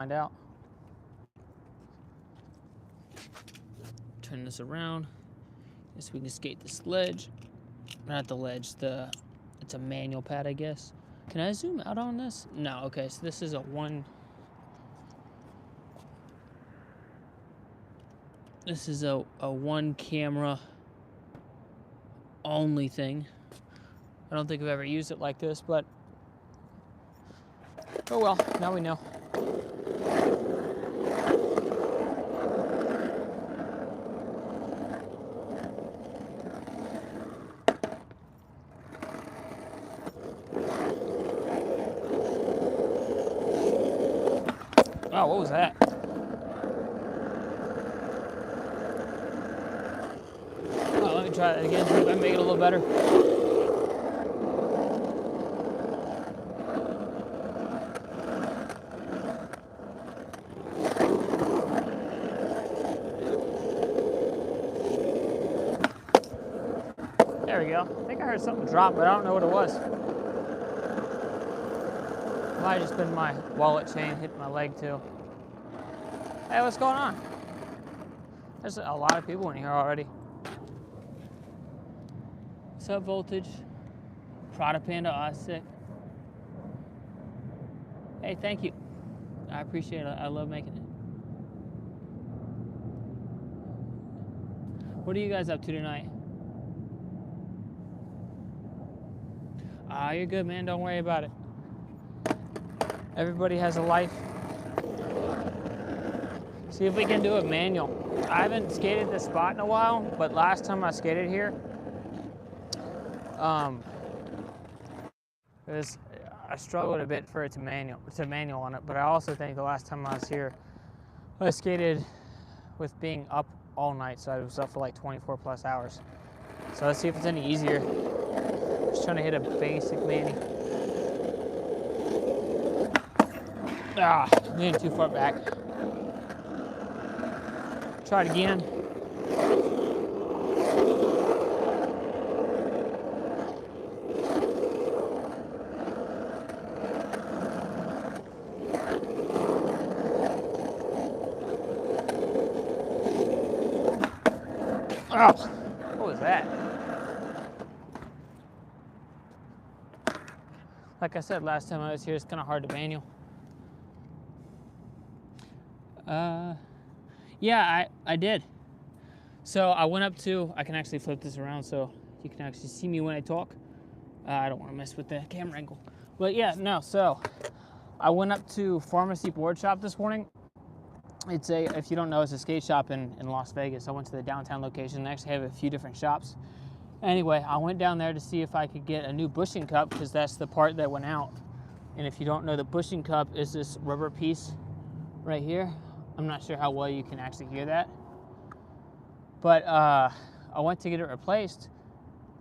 Find out. Turn this around. Guess we can skate this ledge. Not the ledge, it's a manual pad, I guess. Can I zoom out on this? No, okay, so this is a one camera only thing. I don't think I've ever used it like this, but oh well, now we know. Oh, what was that? Oh, let me try that again, see if I can make it a little better. There we go. I think I heard something drop, but I don't know what it was. Might have just been my wallet chain hitting my leg too. Hey, what's going on? There's a lot of people in here already. What's up, Voltage? Prada Panda Ozsick. Hey, thank you. I appreciate it. I love making it. What are you guys up to tonight? You're good, man. Don't worry about it. Everybody has a life. See if we can do it manual. I haven't skated this spot in a while, but last time I skated here, I struggled a bit for it to manual on it. But I also think the last time I was here, I skated with being up all night, so I was up for like 24 plus hours. So let's see if it's any easier. Just trying to hit a basic mani. Leaning too far back. Try it again. What was that? Like I said last time I was here, it's kind of hard to manual. Yeah, I did. So I went up to, I can actually flip this around so you can actually see me when I talk. I don't want to mess with the camera angle. But yeah, no, so I went up to Pharmacy Board Shop this morning. It's if you don't know, it's a skate shop in Las Vegas. I went to the downtown location. They actually have a few different shops. Anyway, I went down there to see if I could get a new bushing cup because that's the part that went out. And if you don't know, the bushing cup is this rubber piece right here. I'm not sure how well you can actually hear that. But I went to get it replaced,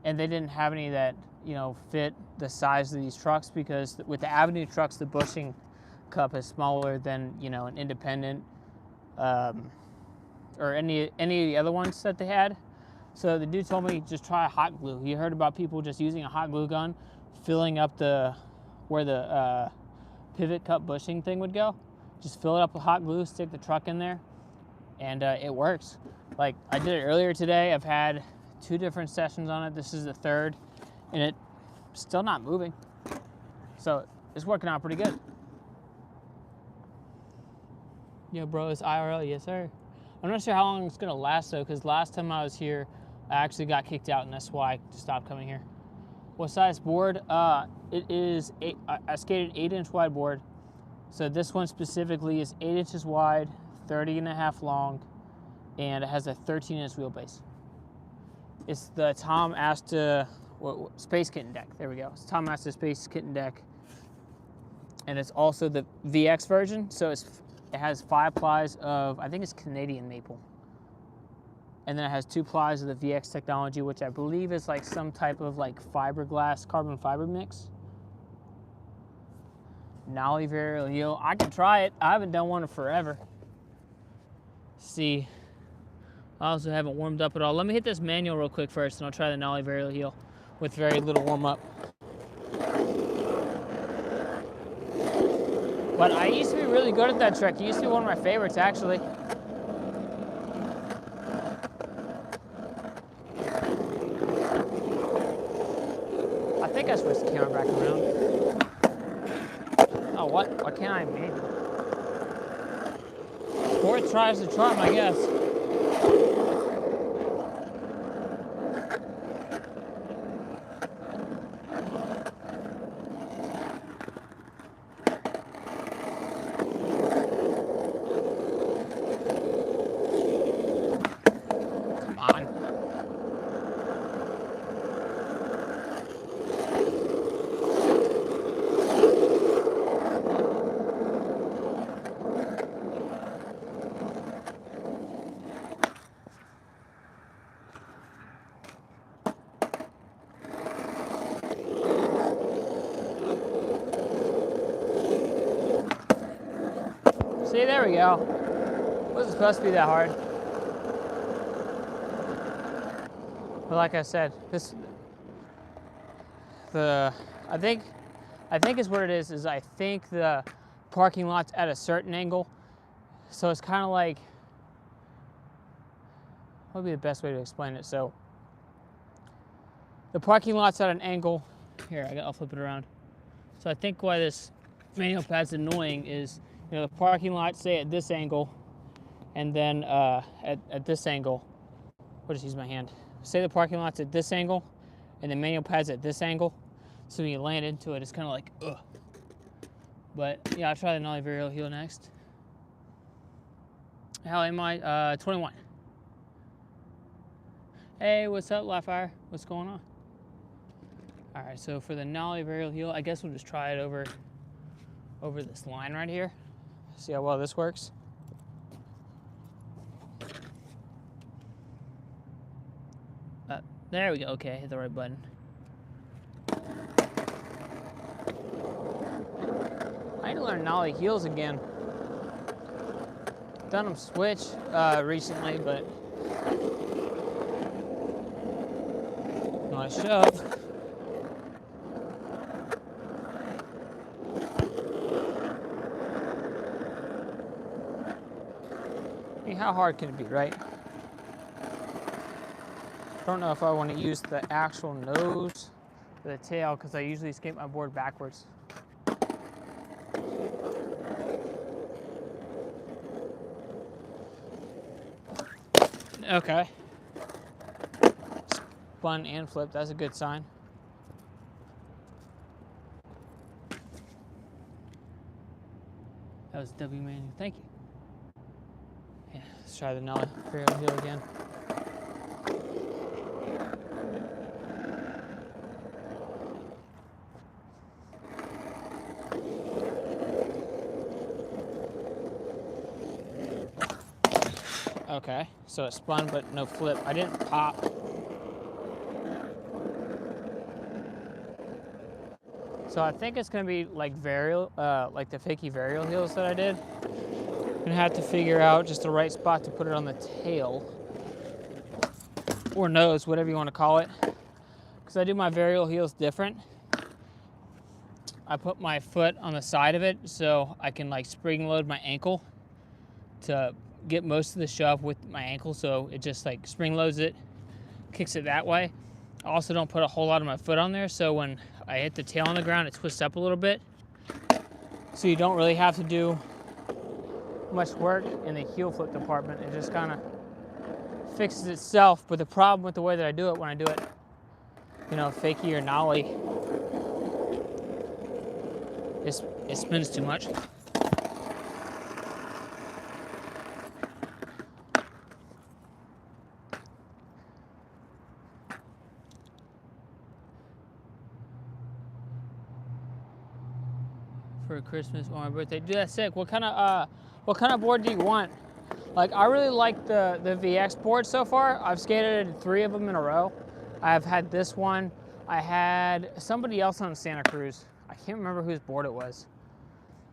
and they didn't have any that, fit the size of these trucks because with the Avenue trucks, the bushing cup is smaller than, an Independent or any of the other ones that they had. So the dude told me just try hot glue. You heard about people just using a hot glue gun, filling up where the pivot cup bushing thing would go. Just fill it up with hot glue, stick the truck in there, and it works. Like, I did it earlier today. I've had 2 different sessions on it. This is the 3rd, and it's still not moving. So it's working out pretty good. Yo, bro, it's IRL. Yes, sir. I'm not sure how long it's going to last, though, because last time I was here, I actually got kicked out, and that's why I stopped coming here. What size board? It is I skated 8-inch wide board. So this one specifically is 8 inches wide, 30.5 long, and it has a 13-inch wheelbase. It's the Tom Asta Space Kitten deck. There we go. It's Tom Asta Space Kitten deck. And it's also the VX version. So it has 5 plies of, I think it's Canadian maple. And then it has 2 plies of the VX technology, which I believe is like some type of like fiberglass carbon fiber mix. Nollie varial heel. I can try it. I haven't done one in forever. See, I also haven't warmed up at all. Let me hit this manual real quick first, and I'll try the nollie varial heel with very little warm up. But I used to be really good at that trick. It used to be one of my favorites, actually. I think I switched the camera back around. Oh, what? Why can't I make it? Fourth tries the charm, I guess. Come on. See, there we go. Wasn't supposed to be that hard. But like I said, I think is what it is I think the parking lot's at a certain angle. So it's kind of like, what would be the best way to explain it? So the parking lot's at an angle. Here, I'll flip it around. So I think why this manual pad's annoying is, you know, the parking lot, say at this angle, and then at this angle, I'll just use my hand. Say the parking lot's at this angle, and the manual pad's at this angle. So when you land into it, it's kind of like, ugh. But yeah, I'll try the nollie varial heel next. How am I? 21. Hey, what's up, Lafire? What's going on? All right, so for the nollie varial heel, I guess we'll just try it over this line right here. See how well this works. There we go. Okay, hit the right button. I need to learn nollie heels again. Done them switch recently, but nice shove. I mean, how hard can it be, right? I don't know if I want to use the actual nose or the tail because I usually skate my board backwards. Okay. Spun and flipped, that's a good sign. That was W Manning, thank you. Yeah, let's try the nollie varial heel again. Okay, so it spun but no flip. I didn't pop. So I think it's gonna be like varial, like the fakie varial heels that I did. I'm gonna have to figure out just the right spot to put it on the tail or nose, whatever you want to call it. Because I do my varial heels different. I put my foot on the side of it so I can like spring load my ankle to get most of the shove with my ankle, so it just like spring loads it, kicks it that way. I also don't put a whole lot of my foot on there, so when I hit the tail on the ground, it twists up a little bit. So you don't really have to do much work in the heel flip department. It just kind of fixes itself. But the problem with the way that I do it, when I do it, you know, fakie or nollie, it spins too much. For Christmas or my birthday. Dude, that's sick. What kind of board do you want? Like, I really like the VX board so far. I've skated 3 of them in a row. I've had this one. I had somebody else on Santa Cruz. I can't remember whose board it was.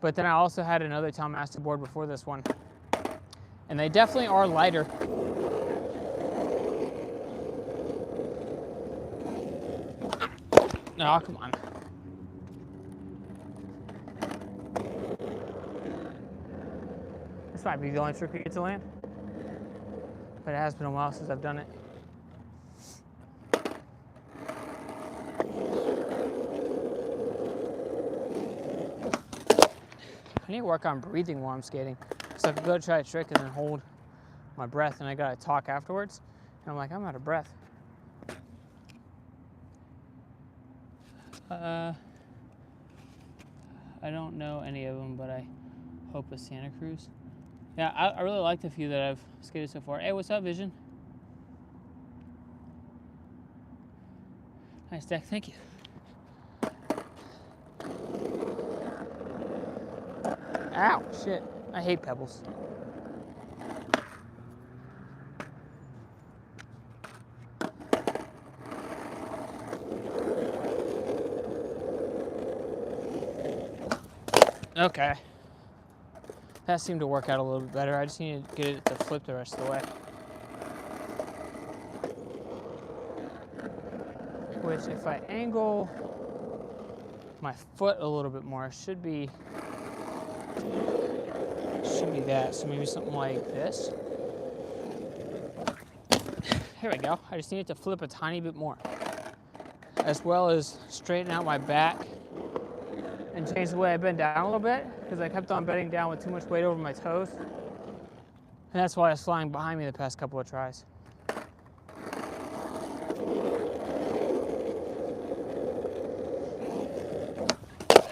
But then I also had another Tom Master board before this one. And they definitely are lighter. No, come on. might be the only trick we get to land. But it has been a while since I've done it. I need to work on breathing while I'm skating. So I could go try a trick and then hold my breath, and I gotta talk afterwards. And I'm like, I'm out of breath. I don't know any of them, but I hope a Santa Cruz. Yeah, I really liked a few that I've skated so far. Hey, what's up, Vision? Nice deck, thank you. Ow, shit. I hate pebbles. Okay. That seemed to work out a little bit better. I just need to get it to flip the rest of the way. Which, if I angle my foot a little bit more, should be that. So maybe something like this. Here we go. I just need it to flip a tiny bit more. As well as straighten out my back and change the way I bend down a little bit, because I kept on bending down with too much weight over my toes. And that's why I was flying behind me the past couple of tries.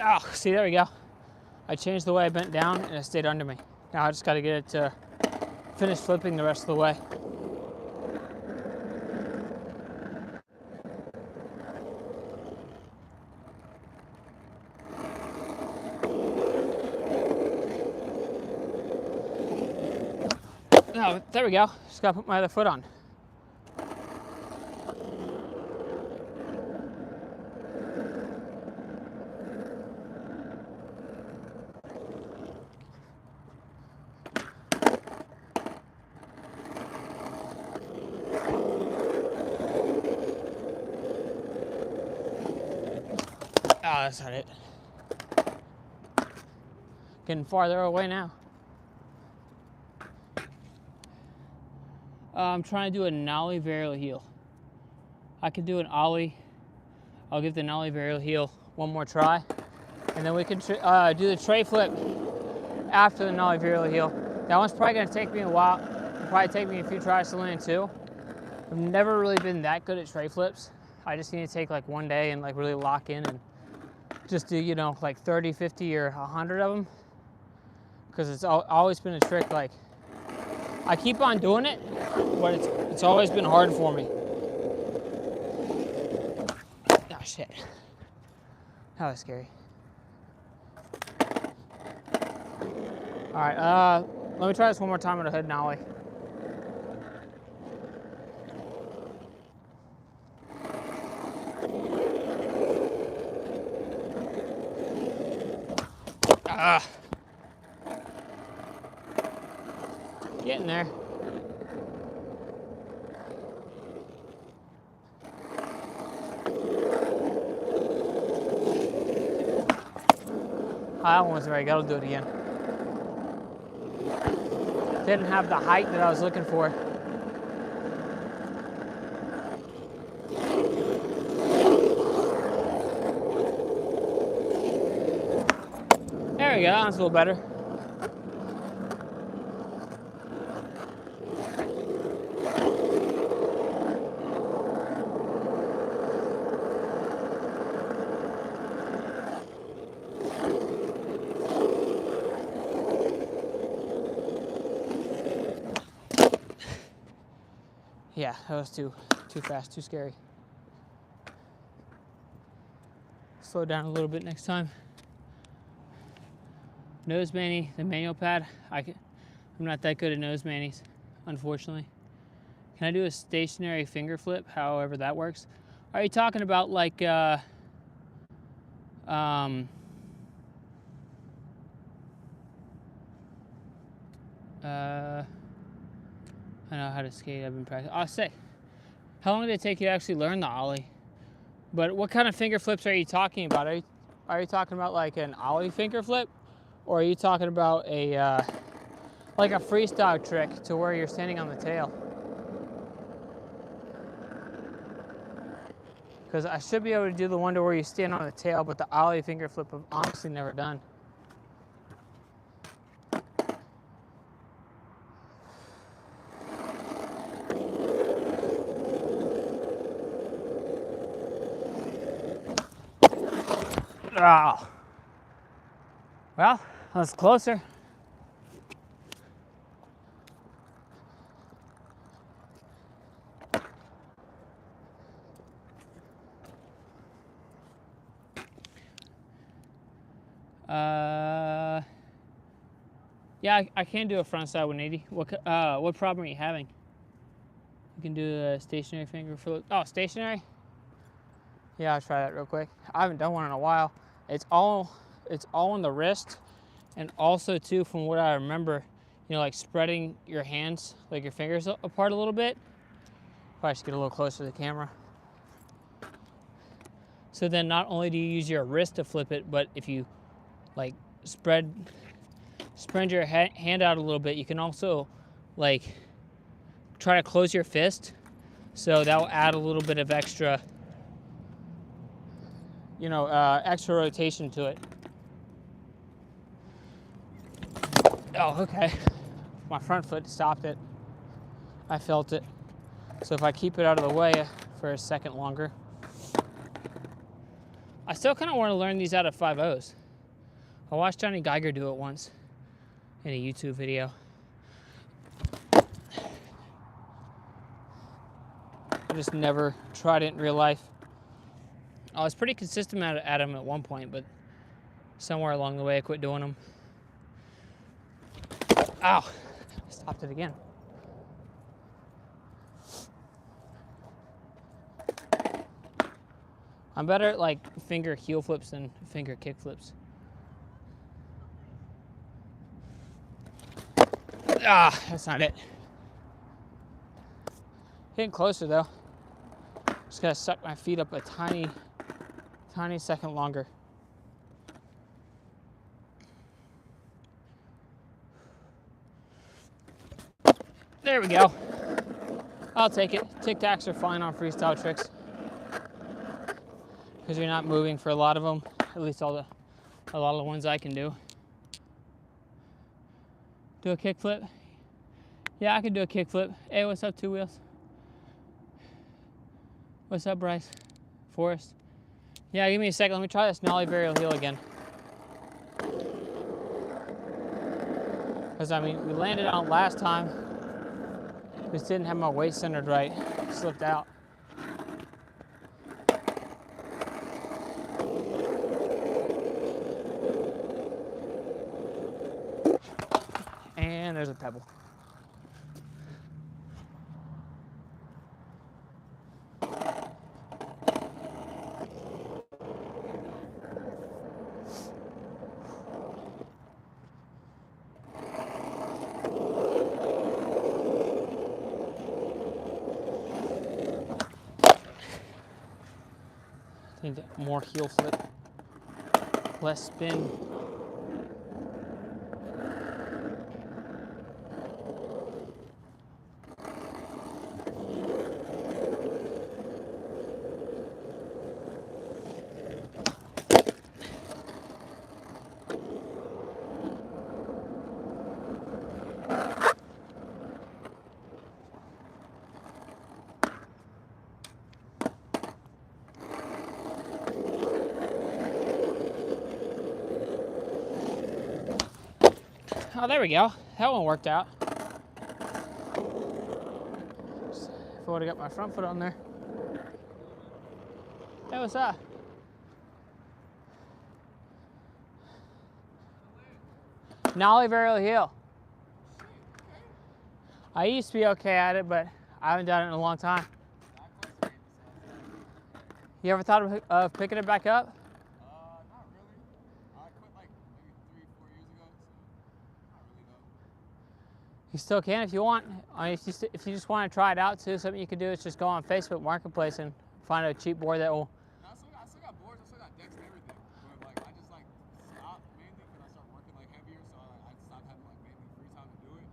Oh, see, there we go. I changed the way I bent down and it stayed under me. Now I just gotta get it to finish flipping the rest of the way. Oh, there we go. Just gotta put my other foot on. Oh, that's not it. Getting farther away now. I'm trying to do a nollie varial heel. I could do an ollie. I'll give the nollie varial heel one more try, and then we can do the tray flip after the nollie varial heel. That one's probably gonna take me a while. It'll probably take me a few tries to land too. I've never really been that good at tray flips. I just need to take like one day and like really lock in and just do, you know, like 30, 50, or 100 of them. Because it's always been a trick, like, I keep on doing it, but it's always been hard for me. Oh, shit. That was scary. All right, let me try this one more time on a hood nollie. Getting there. That one was very good. I'll do it again. Didn't have the height that I was looking for. There we go. That's a little better. Yeah, that was too fast, too scary. Slow down a little bit next time. Nose mani, the manual pad. I'm not that good at nose manis, unfortunately. Can I do a stationary finger flip, however that works? Are you talking about like, I know how to skate. I've been practicing. I'll say, how long did it take you to actually learn the ollie? But what kind of finger flips are you talking about? Are you talking about like an ollie finger flip, or are you talking about a like a freestyle trick to where you're standing on the tail. Because I should be able to do the one to where you stand on the tail, but the ollie finger flip I've honestly never done. Oh. Well, that's closer. Yeah, I can do a frontside 180. What problem are you having? You can do a stationary finger flip. Oh, stationary? Yeah, I'll try that real quick. I haven't done one in a while. It's all in the wrist, and also too, from what I remember, you know, like spreading your hands, like your fingers apart a little bit. Probably should get a little closer to the camera. So then not only do you use your wrist to flip it, but if you like spread your hand out a little bit, you can also like try to close your fist. So that will add a little bit of extra, you know, extra rotation to it. Oh, okay. My front foot stopped it. I felt it. So if I keep it out of the way for a second longer. I still kind of want to learn these out of 5.0s. I watched Johnny Geiger do it once in a YouTube video. I just never tried it in real life. I was pretty consistent at them at one point, but somewhere along the way I quit doing them. Ow! Stopped it again. I'm better at like finger heel flips than finger kick flips. Ah, that's not it. Getting closer though. Just gotta suck my feet up a tiny second longer. There we go. I'll take it. Tic Tacs are fine on freestyle tricks because you're not moving for a lot of them. At least a lot of the ones I can do. Do a kick flip. Yeah, I can do a kick flip. Hey, what's up, Two Wheels? What's up, Bryce? Forrest? Yeah, give me a second. Let me try this nollie varial heel again. Because, I mean, we landed on it last time. Just didn't have my waist centered right. Slipped out. And there's a pebble. Need more heel flip, less spin. Oh, there we go. That one worked out. If I would have got my front foot on there. Hey, what's up? Nollie varial heel. I used to be okay at it, but I haven't done it in a long time. You ever thought of picking it back up? Not really. I quit like maybe 3-4 years ago, so not really though. You still can if you want. I mean, if you just want to try it out too, something you can do is just go on Facebook Marketplace and find a cheap board that will. No, I still got boards, I still got decks and everything, but like I just like stopped mainly because I started working like heavier, so I stopped having like mainly free time to do it.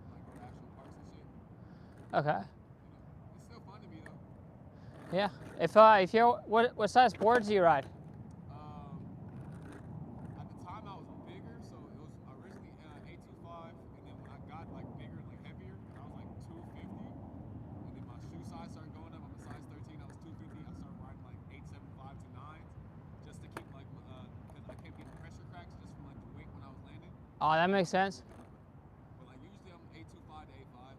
Okay. It's still fun to me though. Yeah. If you're what size boards do you ride? At the time I was bigger, so it was originally 825, and then when I got like bigger, like heavier, I was like 250, and then my shoe size started going up. I'm a size 13, I was 250. I started riding like 875 to 9s, just to keep like because I kept getting pressure cracks just from like the weight when I was landing. Oh, that makes sense. But like usually I'm 825 to 85.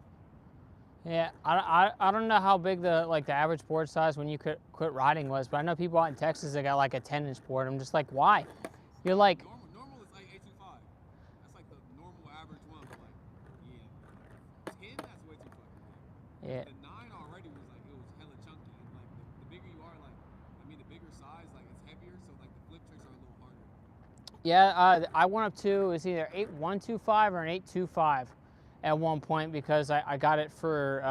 Yeah, I don't know how big the average board size when you quit riding was, but I know people out in Texas that got like a 10-inch board. I'm just like, why? You're like, Normal is like 825. That's like the normal average one, but like, yeah, 10, that's way too fucking big. yeah, The 9 already was like, it was hella chunky, and like the bigger you are, like, I mean the bigger size, like it's heavier, so like the flip tricks are a little harder. yeah. I went up to, it's either 8125 or an 825 at one point because I got it for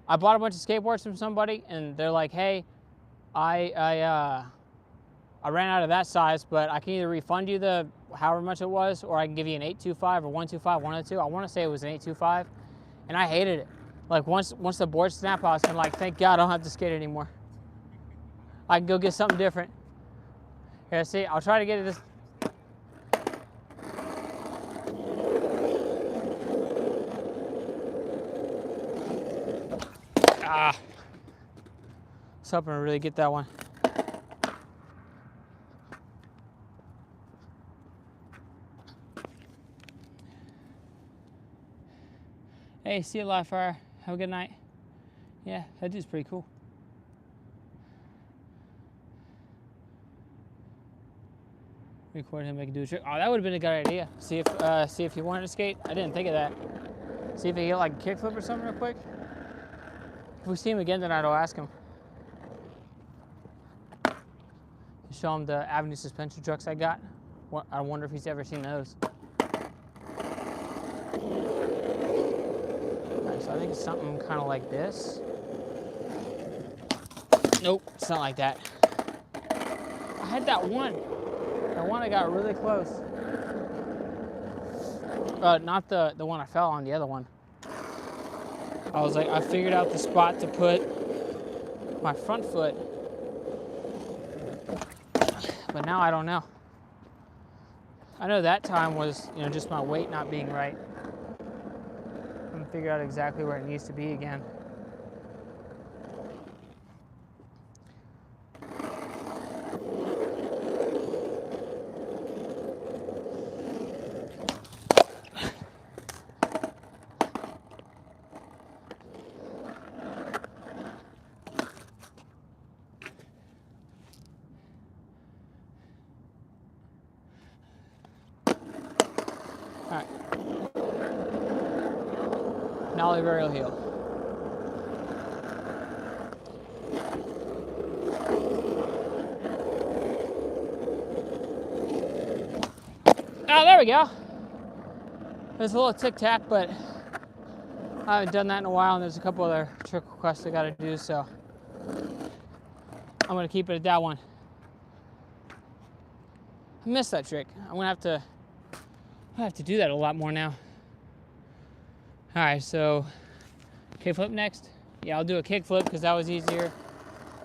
I bought a bunch of skateboards from somebody and they're like, hey, I ran out of that size, but I can either refund you the however much it was, or I can give you an 825 or 125, one of the two. I want to say it was an 825, and I hated it. Like once the board snapped, I was kind of like, thank God I don't have to skate anymore. I can go get something different. Here, see, I'll try to get it this. Ah, I was hoping to really get that one. Hey, see you live fire. Have a good night. Yeah, that dude's pretty cool. Record him, make him do a trick. Oh, that would have been a good idea. See if he wanted to skate. I didn't think of that. See if he get like a kickflip or something real quick. If we see him again tonight, I'll ask him. Show him the Avenue suspension trucks I got. I wonder if he's ever seen those. Alright, so I think it's something kind of like this. Nope, it's not like that. I had that one. That one I got really close. Not the one I fell on, the other one. I was like, I figured out the spot to put my front foot. But now I don't know. I know that time was, just my weight not being right. I'm gonna figure out exactly where it needs to be again. All right. Nollie burial heel. Oh, there we go. There's a little tic-tac, but I haven't done that in a while, and there's a couple other trick requests I gotta do, so I'm gonna keep it at that one. I missed that trick. I'm gonna have to do that a lot more now. All right, so kickflip next. Yeah, I'll do a kickflip because that was easier.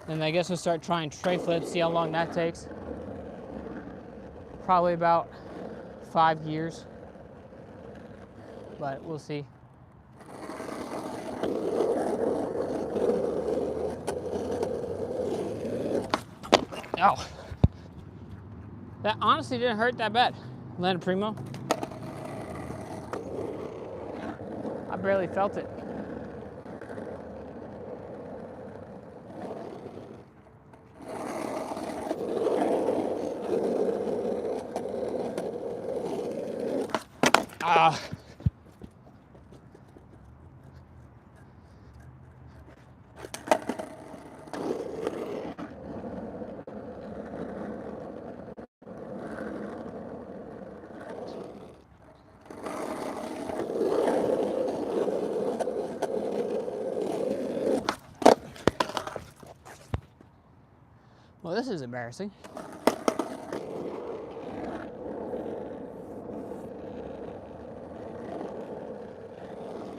Then I guess we'll start trying tray flips, see how long that takes. Probably about 5 years, but we'll see. Oh, that honestly didn't hurt that bad. Landed primo. I barely felt it. Ah. Well, this is embarrassing.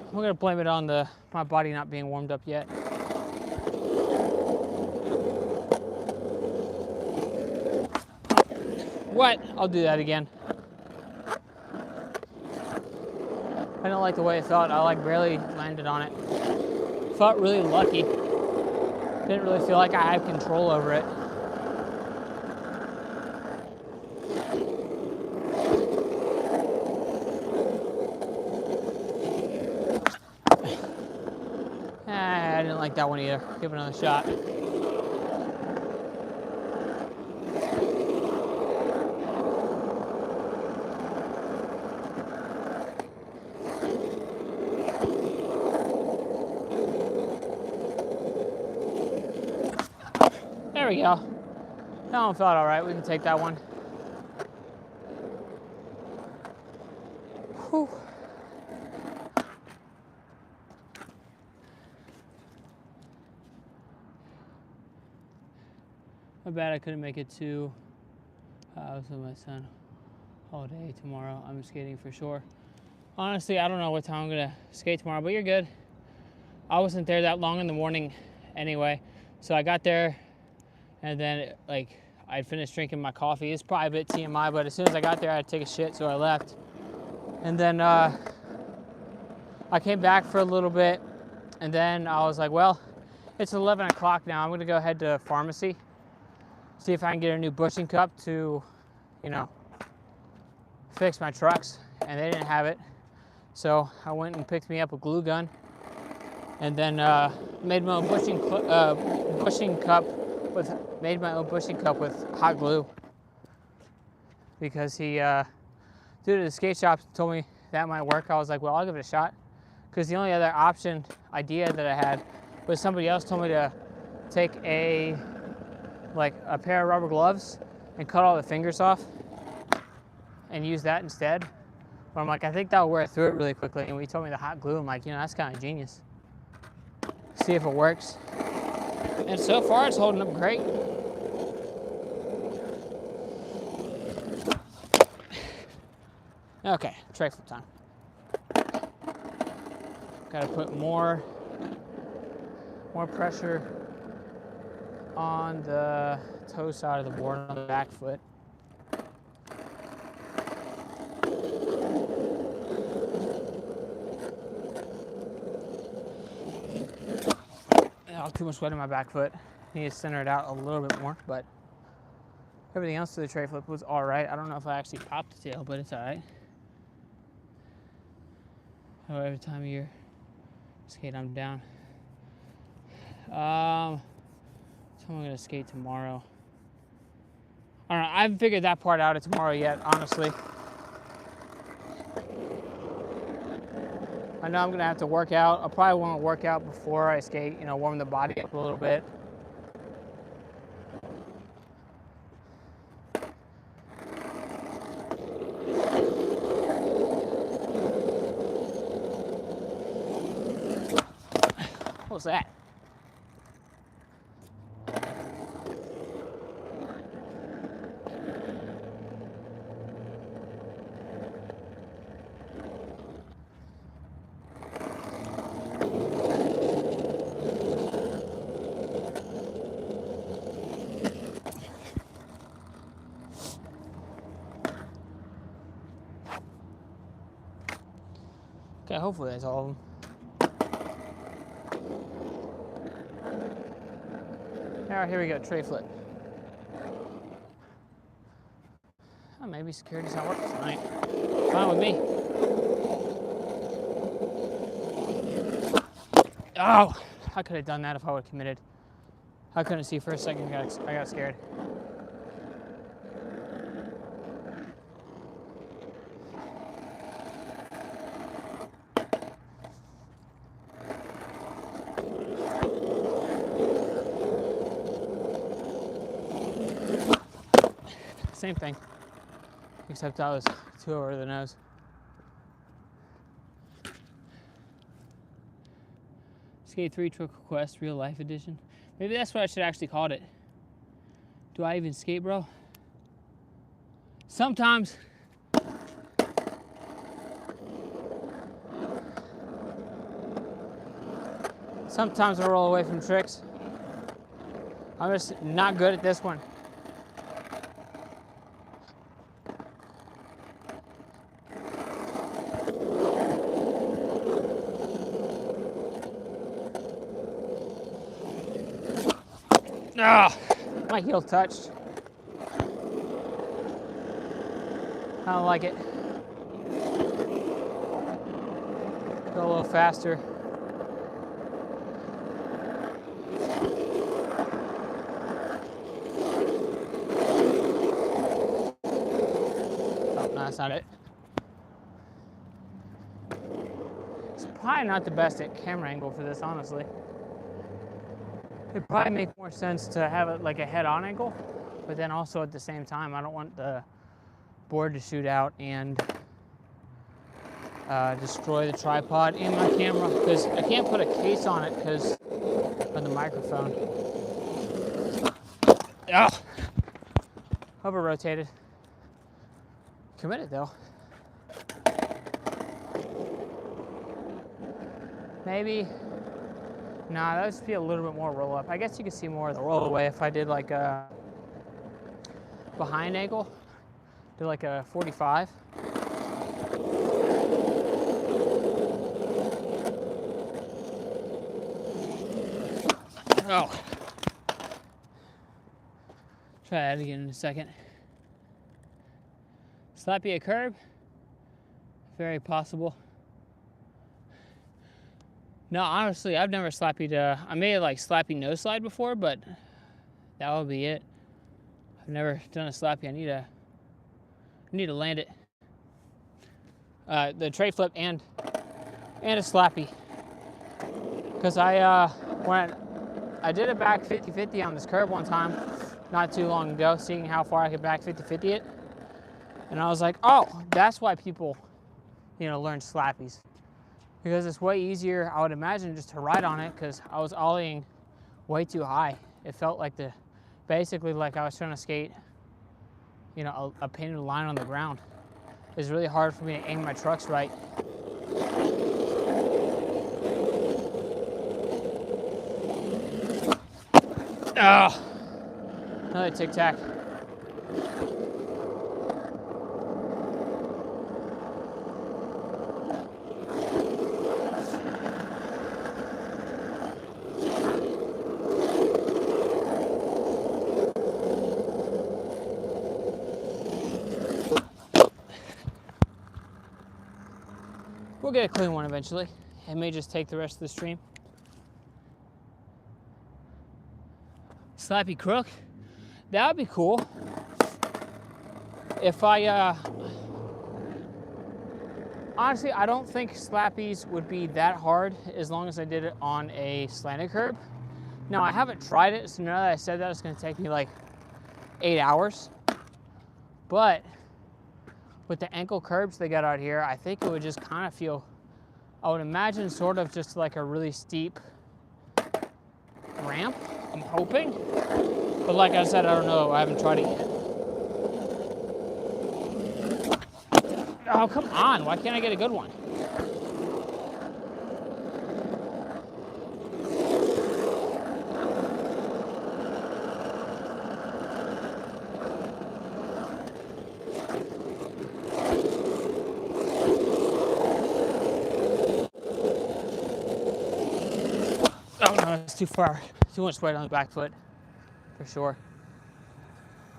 I'm gonna blame it on my body not being warmed up yet. What? I'll do that again. I don't like the way it felt. I like barely landed on it. Felt really lucky. Didn't really feel like I had control over it. I didn't like that one either. Give it another shot. There we go. That one felt all right. We can take that one. Whew. My bad I couldn't make it to I was with my son all day tomorrow. I'm skating for sure. Honestly, I don't know what time I'm gonna skate tomorrow, but you're good. I wasn't there that long in the morning anyway. So I got there and then like I finished drinking my coffee. It's private TMI, but as soon as I got there, I had to take a shit, so I left. And then I came back for a little bit, and then I was like, well, it's 11 o'clock now. I'm gonna go head to pharmacy, see if I can get a new bushing cup to, you know, fix my trucks, and they didn't have it. So I went and picked me up a glue gun, and then made my own bushing cup with hot glue, because he dude at the skate shop told me that might work. I was like, well, I'll give it a shot, because the only other idea that I had was somebody else told me to take a pair of rubber gloves and cut all the fingers off and use that instead. But I'm like, I think that'll wear through it really quickly. And when he told me the hot glue, I'm like, you know, that's kind of genius. See if it works. And so far, it's holding up great. Okay, tray flip time. Got to put more pressure on the toe side of the board on the back foot. Oh, too much sweat in my back foot. Need to center it out a little bit more, but everything else to the tray flip was all right. I don't know if I actually popped the tail, but it's all right. Oh, every time of year skate, I'm down. So I'm gonna skate tomorrow. I don't know, I haven't figured that part out of tomorrow yet, honestly. I know I'm gonna have to work out. I probably want to work out before I skate, you know, warm the body up a little bit. What was that? Okay, hopefully that's all of them. All right, here we go, tray flip. Oh, maybe security's not working tonight. Fine with me. Oh, I could have done that if I would have committed. I couldn't see for a second, I got scared. Same thing, except I was too over the nose. Skate 3 Trick Quest Real Life Edition. Maybe that's what I should actually call it. Do I even skate, bro? Sometimes. Sometimes I roll away from tricks. I'm just not good at this one. Ah, my heel touched. I don't like it. Go a little faster. Oh, no, that's not it. It's probably not the best at camera angle for this, honestly. It'd probably make more sense to have it like a head-on angle, but then also at the same time, I don't want the board to shoot out and destroy the tripod and my camera, because I can't put a case on it because of the microphone. Ugh. Over rotated. Committed though. Maybe. Nah, that would just be a little bit more roll up. I guess you could see more of the roll away if I did like a behind angle. Did like a 45. Oh. Try that again in a second. Slappy a curb? Very possible. No, honestly, I've never slappied. I made like slappy no slide before, but that would be it. I've never done a slappy. I need to land it. The tray flip and a slappy. Because when I did a back 50-50 on this curb one time, not too long ago, seeing how far I could back 50-50 it, and I was like, oh, that's why people, learn slappies. Because it's way easier, I would imagine, just to ride on it, because I was ollieing way too high. It felt like basically like I was trying to skate, a painted line on the ground. It's really hard for me to aim my trucks right. Oh, another tic tac. We'll get a clean one eventually. It may just take the rest of the stream. Slappy crook. That would be cool. If honestly, I don't think slappies would be that hard as long as I did it on a slanted curb. Now, I haven't tried it, so now that I said that, it's gonna take me like 8 hours. But with the ankle curbs they got out here, I think it would just kind of feel, I would imagine sort of just like a really steep ramp, I'm hoping. But like I said, I don't know, I haven't tried it yet. Oh, come on, why can't I get a good one? Oh no, it's too far. Too much weight on the back foot, for sure.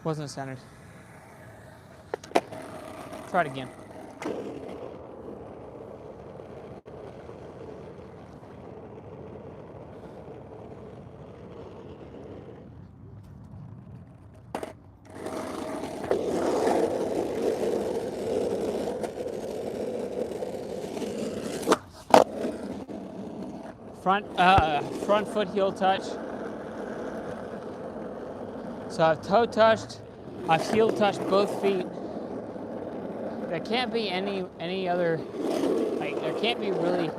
Wasn't centered. Try it again. Front foot heel touch. So I've toe touched, I've heel touched both feet. There can't be any other, like there can't be really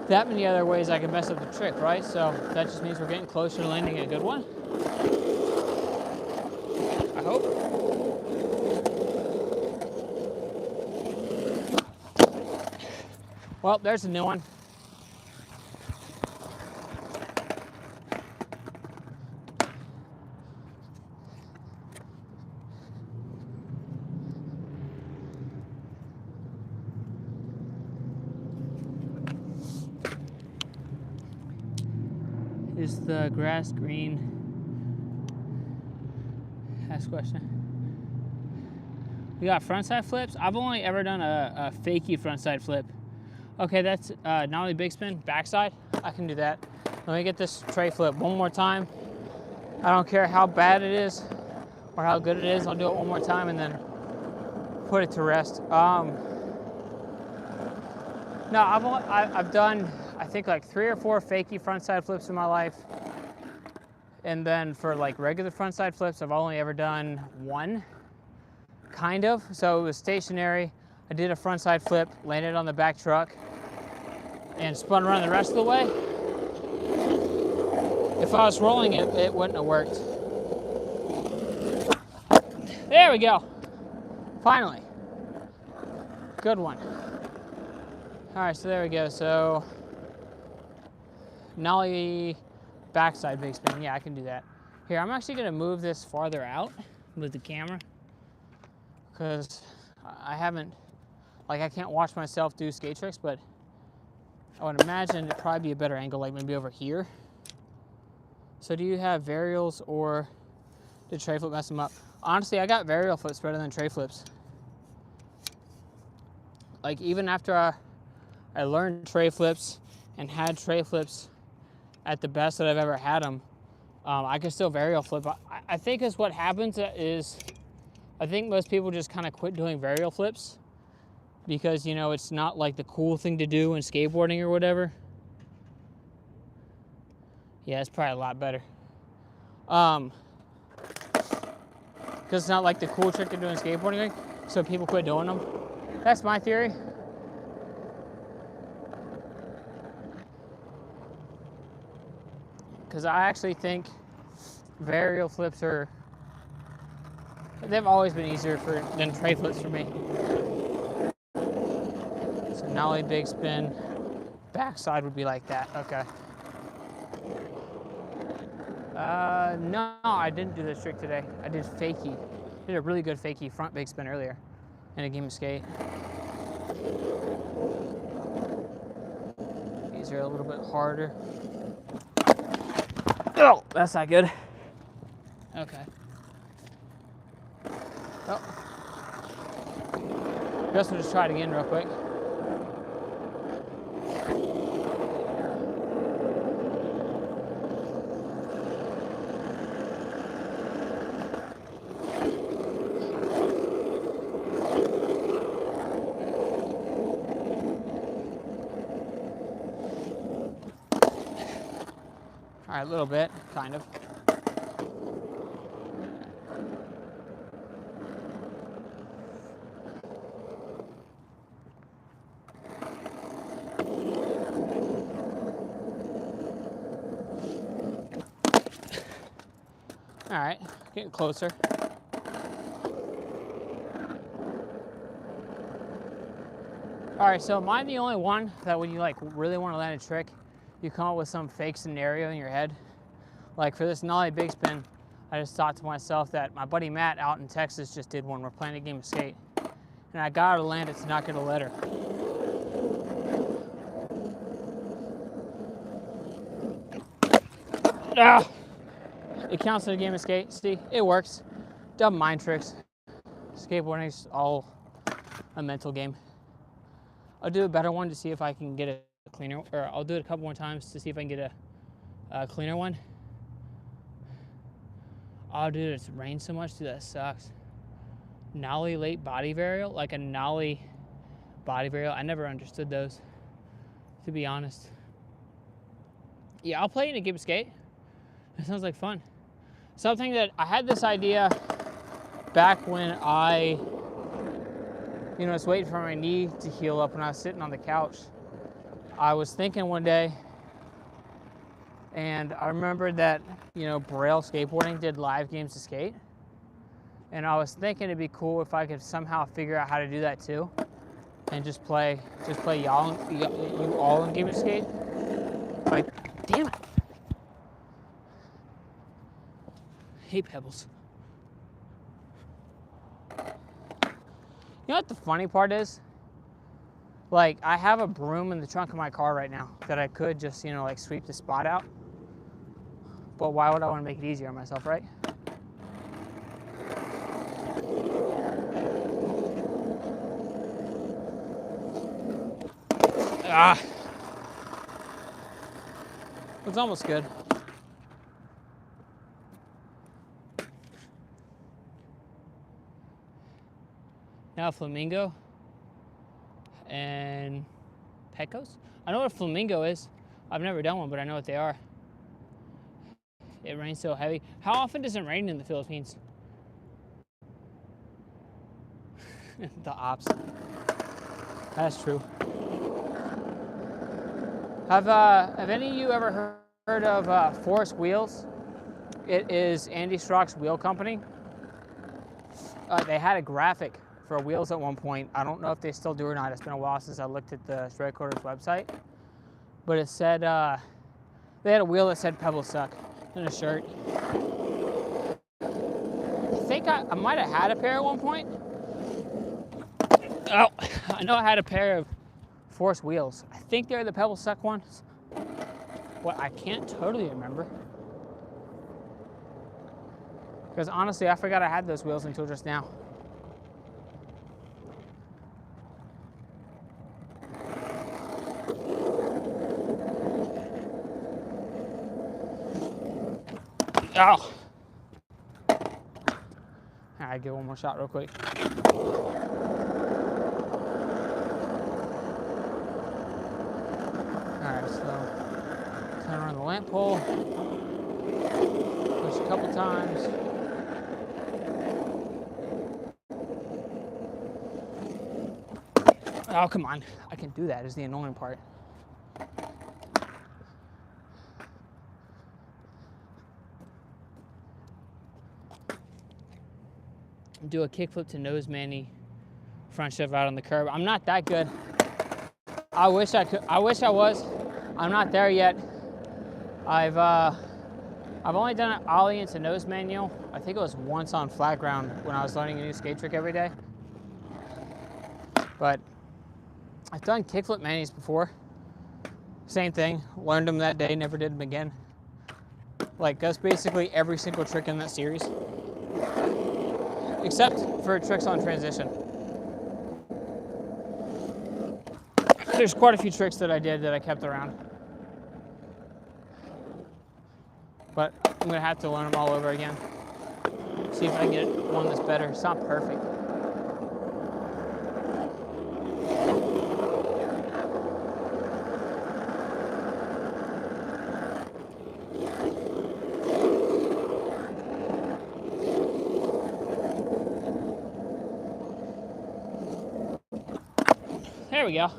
that many other ways I can mess up the trick, right? So that just means we're getting closer to landing a good one. I hope. Well, there's a new one. Is the grass green? Ask question. We got frontside flips. I've only ever done a fakie frontside flip. Okay, that's not only big spin, backside. I can do that. Let me get this tray flip one more time. I don't care how bad it is or how good it is. I'll do it one more time and then put it to rest. No, I've done, I think, like 3 or 4 fakie frontside flips in my life. And then for like regular frontside flips, I've only ever done 1, kind of. So it was stationary. I did a frontside flip, landed on the back truck, and spun around the rest of the way. If I was rolling it, it wouldn't have worked. There we go. Finally. Good one. All right, so there we go. So nollie backside big spin. Yeah, I can do that. Here, I'm actually gonna move this farther out with the camera because I haven't, like, I can't watch myself do skate tricks, but I would imagine it'd probably be a better angle, like maybe over here. So do you have varials or did tray flip mess them up? Honestly, I got varial flips better than tray flips. Like, even after I learned tray flips and had tray flips at the best that I've ever had them, I can still varial flip. I think is what happens is, I think most people just kind of quit doing varial flips because, you know, it's not like the cool thing to do in skateboarding or whatever. Yeah, it's probably a lot better. Because it's not like the cool trick to do in skateboarding, so people quit doing them. That's my theory. Because I actually think varial flips they've always been easier than tray flips for me. So nollie big spin, backside would be like that, okay. No, I didn't do this trick today. I did fakie. Did a really good fakie front big spin earlier in a game of skate. These are a little bit harder. Oh, that's not good. Okay. Oh. Guess we'll just try it again real quick. All right, a little bit, kind of. All right, getting closer. All right, so am I the only one that when you like really want to land a trick, you come up with some fake scenario in your head? Like for this nollie big spin, I just thought to myself that my buddy Matt out in Texas just did one. We're playing a game of skate. And I got her to land it to not get a letter. Ah! It counts in a game of skate. See, it works. Dumb mind tricks. Skateboarding's all a mental game. I'll do a better one to see if I can get a cleaner, or I'll do it a couple more times to see if I can get a cleaner one. Oh, dude, it's rained so much, dude, that sucks. Nollie late body varial, like a nollie body varial. I never understood those, to be honest. Yeah, I'll play in a game of skate. That sounds like fun. Something that I had this idea back when I, was waiting for my knee to heal up when I was sitting on the couch. I was thinking one day, and I remembered that, Braille Skateboarding did live games of skate. And I was thinking it'd be cool if I could somehow figure out how to do that too. And just play you all in game of skate. Like, damn it. Hate pebbles. You know what the funny part is? Like, I have a broom in the trunk of my car right now that I could just, like sweep the spot out. Well, why would I want to make it easier on myself, right? Ah. It's almost good. Now Flamingo and Pecos. I know what a flamingo is. I've never done one, but I know what they are. It rains so heavy. How often does it rain in the Philippines? The opposite. That's true. Have any of you ever heard of Forest Wheels? It is Andy Strock's wheel company. They had a graphic for wheels at one point. I don't know if they still do or not. It's been a while since I looked at the Straight Quarters website. But it said, they had a wheel that said Pebbles Suck in a shirt. I think I might have had a pair at one point. Oh, I know I had a pair of Force Wheels. I think they're the Pebbles Suck ones. Well, I can't totally remember. Because honestly, I forgot I had those wheels until just now. Oh. Alright, give one more shot real quick. Alright, so turn around the lamp pole. Push a couple times. Oh, come on. I can do that is the annoying part. Do a kickflip to nose manny front shift out on the curb. I'm not that good. I wish I could. I wish I was. I'm not there yet. I've only done an ollie into nose manual. I think it was once on flat ground when I was learning a new skate trick every day. But I've done kickflip manis before. Same thing. Learned them that day. Never did them again. Like that's basically every single trick in that series. Except for tricks on transition. There's quite a few tricks that I did that I kept around. But I'm gonna have to learn them all over again. See if I can get one that's better. It's not perfect. There we go.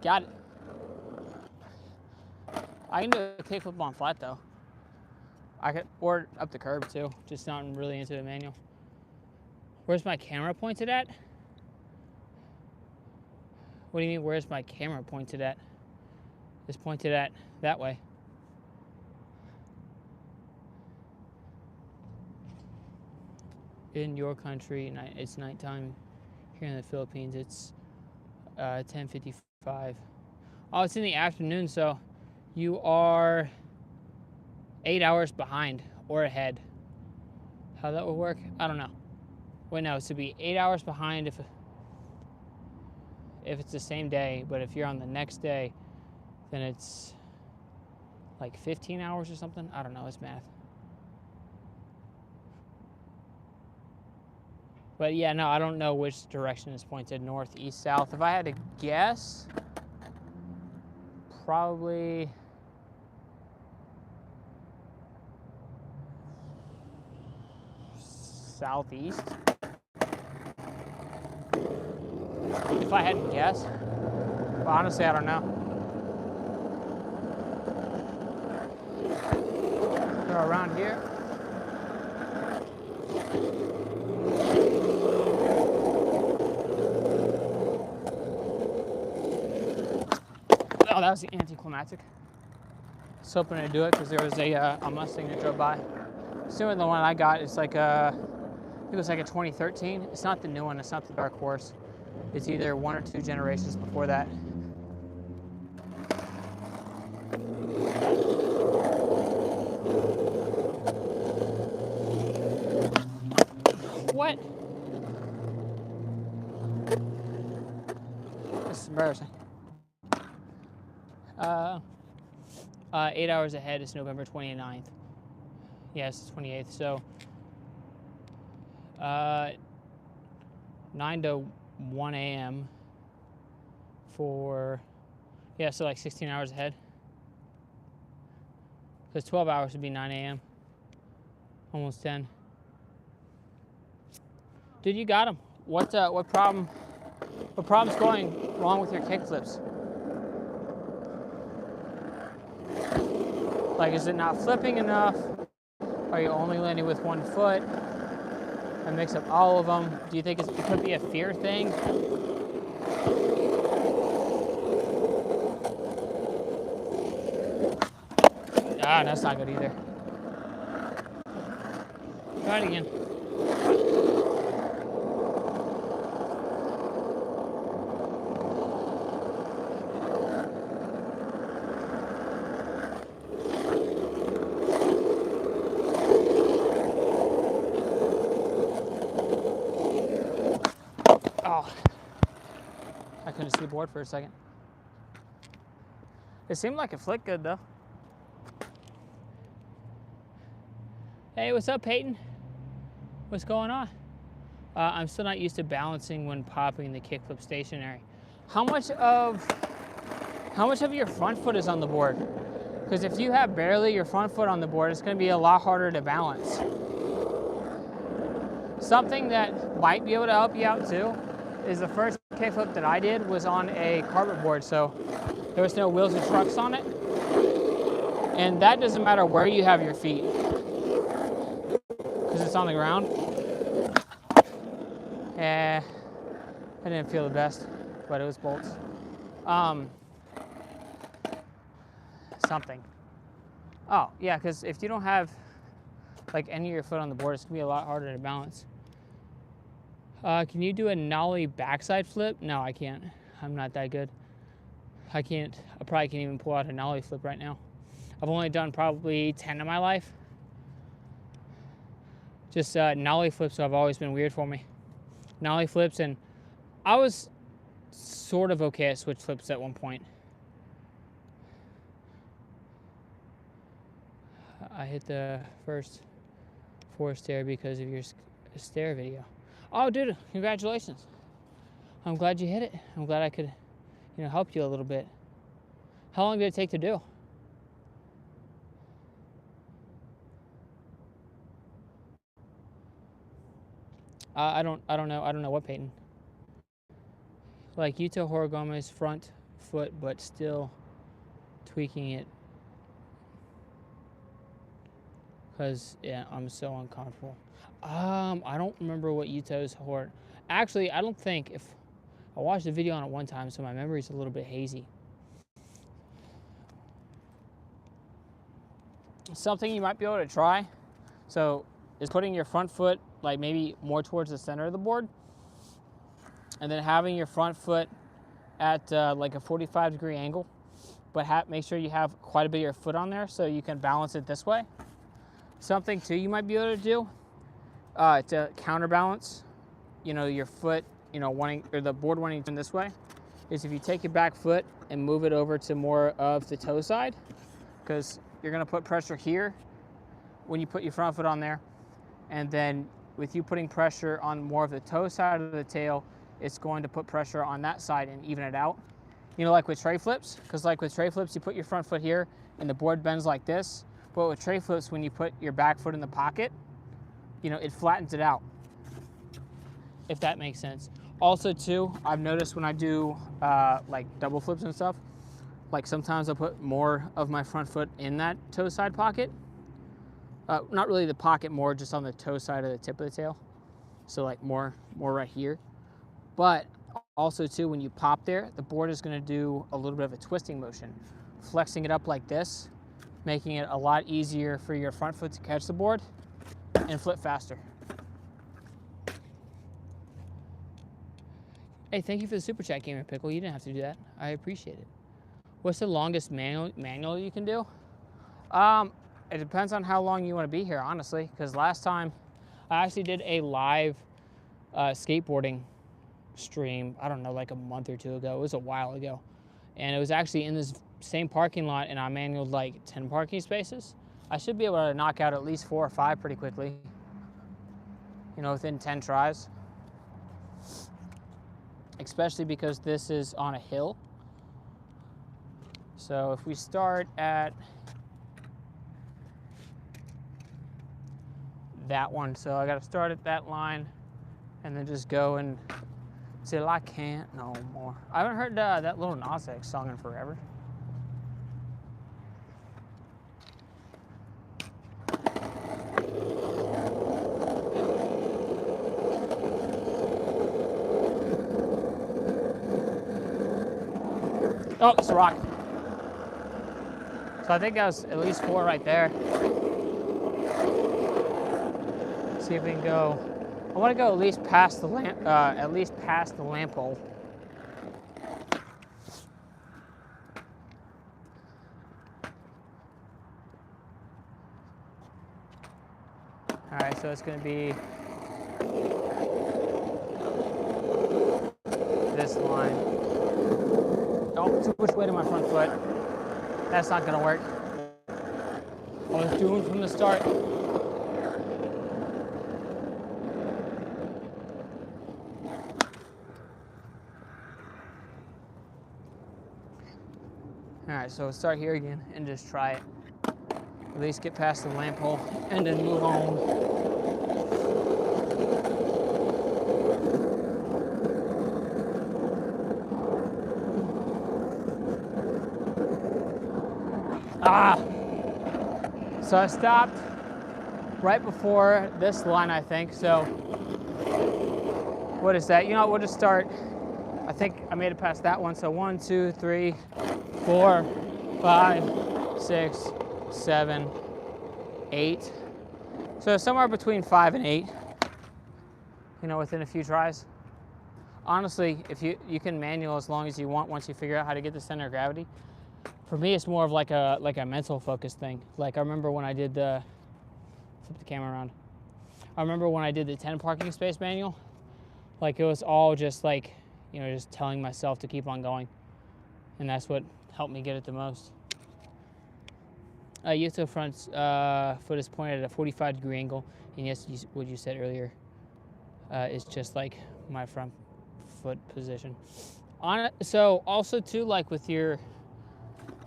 Got it. I can do a kickflip on flat though. I could, or up the curb too, just not really into the manual. Where's my camera pointed at? What do you mean, where's my camera pointed at? It's pointed at that way. In your country, it's nighttime. Here in the Philippines, it's 10:55. Oh, it's in the afternoon, so you are 8 hours behind or ahead. How that would work, I don't know. Wait, no, it should be 8 hours behind if it's the same day, but if you're on the next day, then it's like 15 hours or something. I don't know, it's math. But yeah, no, I don't know which direction it's pointed, north, east, south. If I had to guess, probably southeast. If I had to guess. But honestly, I don't know. Go around here. Oh, that was anticlimactic. I was hoping to do it because there was a Mustang that drove by. Assuming the one I got is like I think it was like a 2013. It's not the new one. It's not the Dark Horse. It's either one or two generations before that. embarrassing. 8 hours ahead is November 29th. Yes, 28th. So 9 to 1 a.m. for, yeah, so like 16 hours ahead. Because 12 hours would be 9 a.m. Almost 10. Dude, you got him. What problem's going wrong with your kickflips? Like, is it not flipping enough? Are you only landing with one foot? A mix of all of them? Do you think it could be a fear thing? Ah, that's not good either. Try it again. Oh, I couldn't see the board for a second. It seemed like it flicked good though. Hey, what's up, Peyton? What's going on? I'm still not used to balancing when popping the kickflip stationary. How much of your front foot is on the board? Because if you have barely your front foot on the board, it's going to be a lot harder to balance. Something that might be able to help you out too is the first kickflip that I did was on a carpet board, so there was no wheels or trucks on it. And that doesn't matter where you have your feet, because it's on the ground. I didn't feel the best, but it was bolts. Something. Oh, yeah, because if you don't have like any of your foot on the board, it's gonna be a lot harder to balance. Can you do a nollie backside flip? No, I can't. I'm not that good. I probably can't even pull out a nollie flip right now. I've only done probably 10 in my life. Just nollie flips have always been weird for me. Nollie flips, and I was sort of okay at switch flips at one point. I hit the first 4 stair because of your stair video. Oh, dude, congratulations. I'm glad you hit it. I'm glad I could, help you a little bit. How long did it take to do? I don't know what, Peyton. Like Yuto Horigami's front foot, but still tweaking it. Because, yeah, I'm so uncomfortable. I don't remember what Yuto's Actually, I don't think I watched a video on it one time, so my memory's a little bit hazy. Something you might be able to try, so, is putting your front foot like maybe more towards the center of the board, and then having your front foot at like a 45-degree angle, but make sure you have quite a bit of your foot on there so you can balance it this way. Something too you might be able to do to counterbalance, your foot, the board wanting to turn this way, is if you take your back foot and move it over to more of the toe side, because you're going to put pressure here when you put your front foot on there, and then with you putting pressure on more of the toe side of the tail, it's going to put pressure on that side and even it out. Like with tray flips, because like with tray flips, you put your front foot here and the board bends like this. But with tray flips, when you put your back foot in the pocket, it flattens it out, if that makes sense. Also too, I've noticed when I do like double flips and stuff, like sometimes I'll put more of my front foot in that toe side pocket. Not really the pocket, more just on the toe side of the tip of the tail. So like more right here. But also too, when you pop there, the board is gonna do a little bit of a twisting motion, flexing it up like this, making it a lot easier for your front foot to catch the board and flip faster. Hey, thank you for the super chat, Gamer Pickle. You didn't have to do that. I appreciate it. What's the longest manual you can do? It depends on how long you want to be here, honestly, because last time I actually did a live skateboarding stream, I don't know, like a month or two ago. It was a while ago. And it was actually in this same parking lot, and I manualed like 10 parking spaces. I should be able to knock out at least 4 or 5 pretty quickly, you know, within 10 tries. Especially because this is on a hill. So if we start at that one, so I got to start at that line and then just go until I can't no more. I haven't heard that little Nas X song in forever. Oh, it's a rock. So I think that was at least 4 right there. See if we can go. I want to go at least past the lamp pole. All right, so it's going to be this line. Oh, too much weight on my front foot. That's not going to work. I was doing from the start. All right, so we'll start here again and just try it. At least get past the lamp hole and then move on. So I stopped right before this line, I think. So what is that? You know, we'll just start. I think I made it past that one. So 1, 2, 3, 4, 5, 6, 7, 8. So somewhere between 5 and 8, you know, within a few tries. Honestly, if you can manual as long as you want once you figure out how to get the center of gravity. For me, it's more of like a mental focus thing. Like I remember when I did flip the camera around. I remember when I did the 10 parking space manual, like it was all just like, you know, just telling myself to keep on going. And that's what helped me get it the most. Yuto front foot is pointed at a 45-degree angle. And yes, what you said earlier is just like my front foot position. So also too, like with your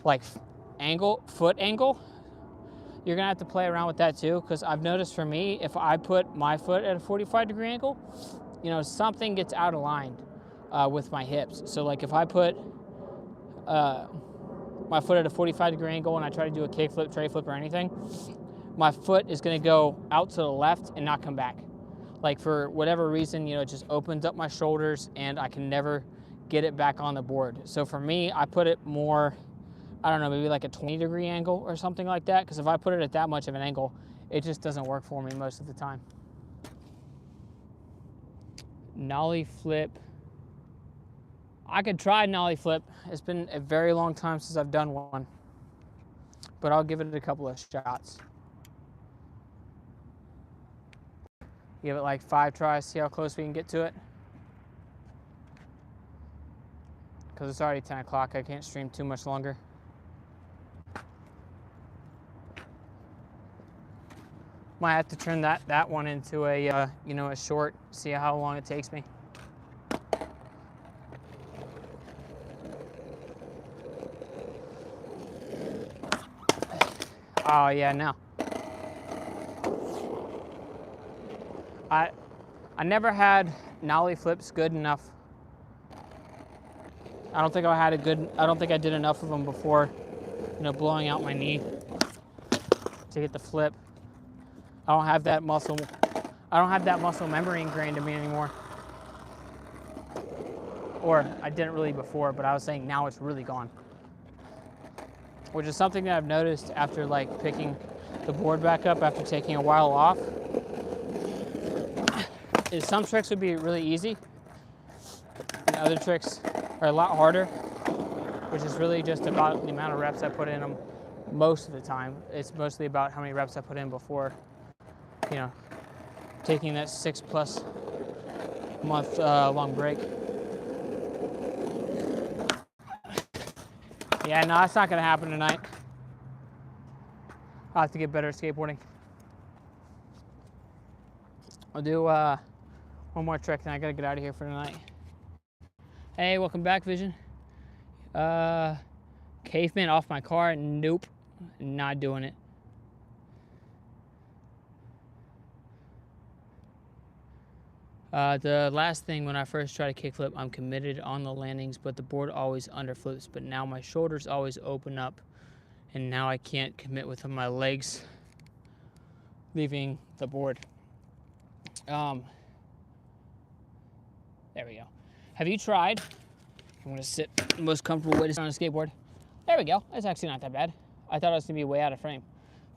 like foot angle, you're gonna have to play around with that too, because I've noticed for me, if I put my foot at a 45-degree angle, you know, something gets out of line with my hips. So like if I put my foot at a 45-degree angle and I try to do a kick flip, tray flip, or anything, my foot is gonna go out to the left and not come back. Like for whatever reason, you know, it just opens up my shoulders and I can never get it back on the board. So for me, I put it more, I don't know, maybe like a 20-degree angle or something like that, because if I put it at that much of an angle, it just doesn't work for me most of the time. Nollie flip. I could try nollie flip. It's been a very long time since I've done one, but I'll give it a couple of shots. Give it like 5 tries, see how close we can get to it. Because it's already 10 o'clock, I can't stream too much longer. Might have to turn that one into a you know, a short, see how long it takes me. Oh yeah, no. I never had nollie flips good enough. I don't think I did enough of them before, you know, blowing out my knee to get the flip. I don't have that muscle memory ingrained in me anymore. Or I didn't really before, but I was saying now it's really gone. Which is something that I've noticed after like picking the board back up after taking a while off. Is some tricks would be really easy, and other tricks are a lot harder, which is really just about the amount of reps I put in them most of the time. It's mostly about how many reps I put in before, you know, taking that 6+ month long break. Yeah, no, that's not gonna happen tonight. I'll have to get better at skateboarding. I'll do one more trick, then I gotta get out of here for tonight. Hey, welcome back, Vision. Caveman off my car? Nope, not doing it. The last thing, when I first try to kickflip, I'm committed on the landings, but the board always underflips. But now my shoulders always open up, and now I can't commit with my legs leaving the board. There we go. Have you tried? I'm gonna sit the most comfortable way to sit on a skateboard. There we go. That's actually not that bad. I thought it was gonna be way out of frame.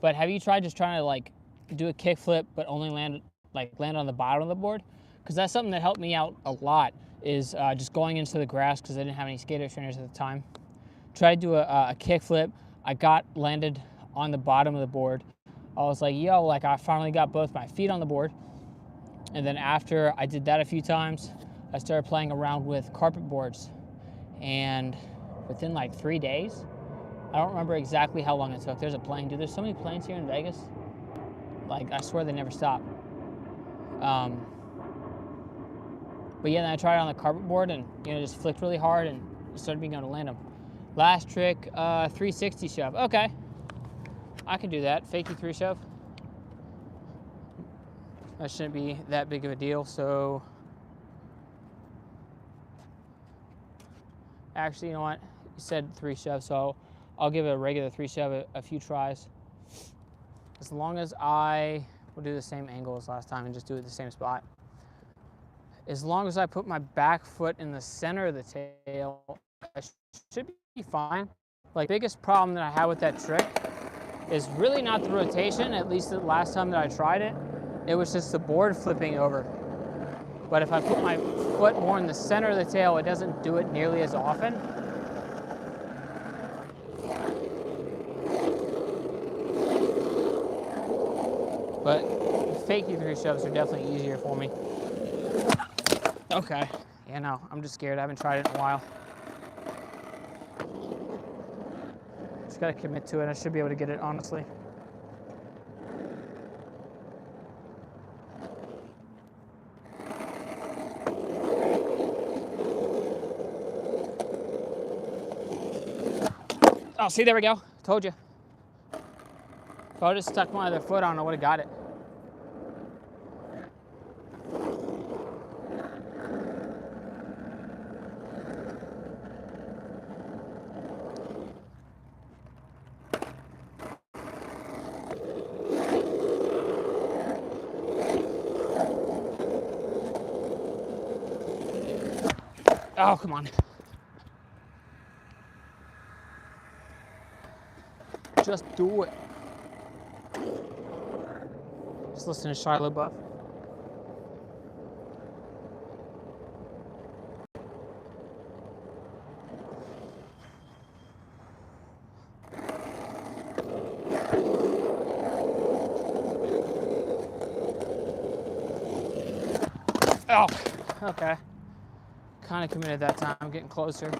But have you tried just trying to like do a kickflip, but only land on the bottom of the board? Because that's something that helped me out a lot, is just going into the grass, because I didn't have any skater trainers at the time. Tried to do a kickflip. I landed on the bottom of the board. I was like, yo, like I finally got both my feet on the board. And then after I did that a few times, I started playing around with carpet boards. And within like 3 days, I don't remember exactly how long it took. There's a plane, dude. There's so many planes here in Vegas. Like, I swear they never stop. But yeah, then I tried it on the carpet board and, you know, just flicked really hard and started being able to land them. Last trick, 360 shove. Okay, I can do that. Fakey 3 shove. That shouldn't be that big of a deal. So, actually, you know what? You said 3 shove, so I'll give it a regular 3 shove a few tries. As long as I will do the same angle as last time and just do it at the same spot. As long as I put my back foot in the center of the tail, I should be fine. Like, the biggest problem that I had with that trick is really not the rotation, at least the last time that I tried it. It was just the board flipping over. But if I put my foot more in the center of the tail, it doesn't do it nearly as often. But fakey 3 shoves are definitely easier for me. Okay. Yeah, no, I'm just scared. I haven't tried it in a while. Just gotta commit to it. I should be able to get it, honestly. Oh, see, there we go. Told you. If I would have stuck my other foot on, I would have got it. Oh, come on. Just do it. Just listen to Charlotte Buff. Oh, okay. Kind of committed that time. I'm getting closer.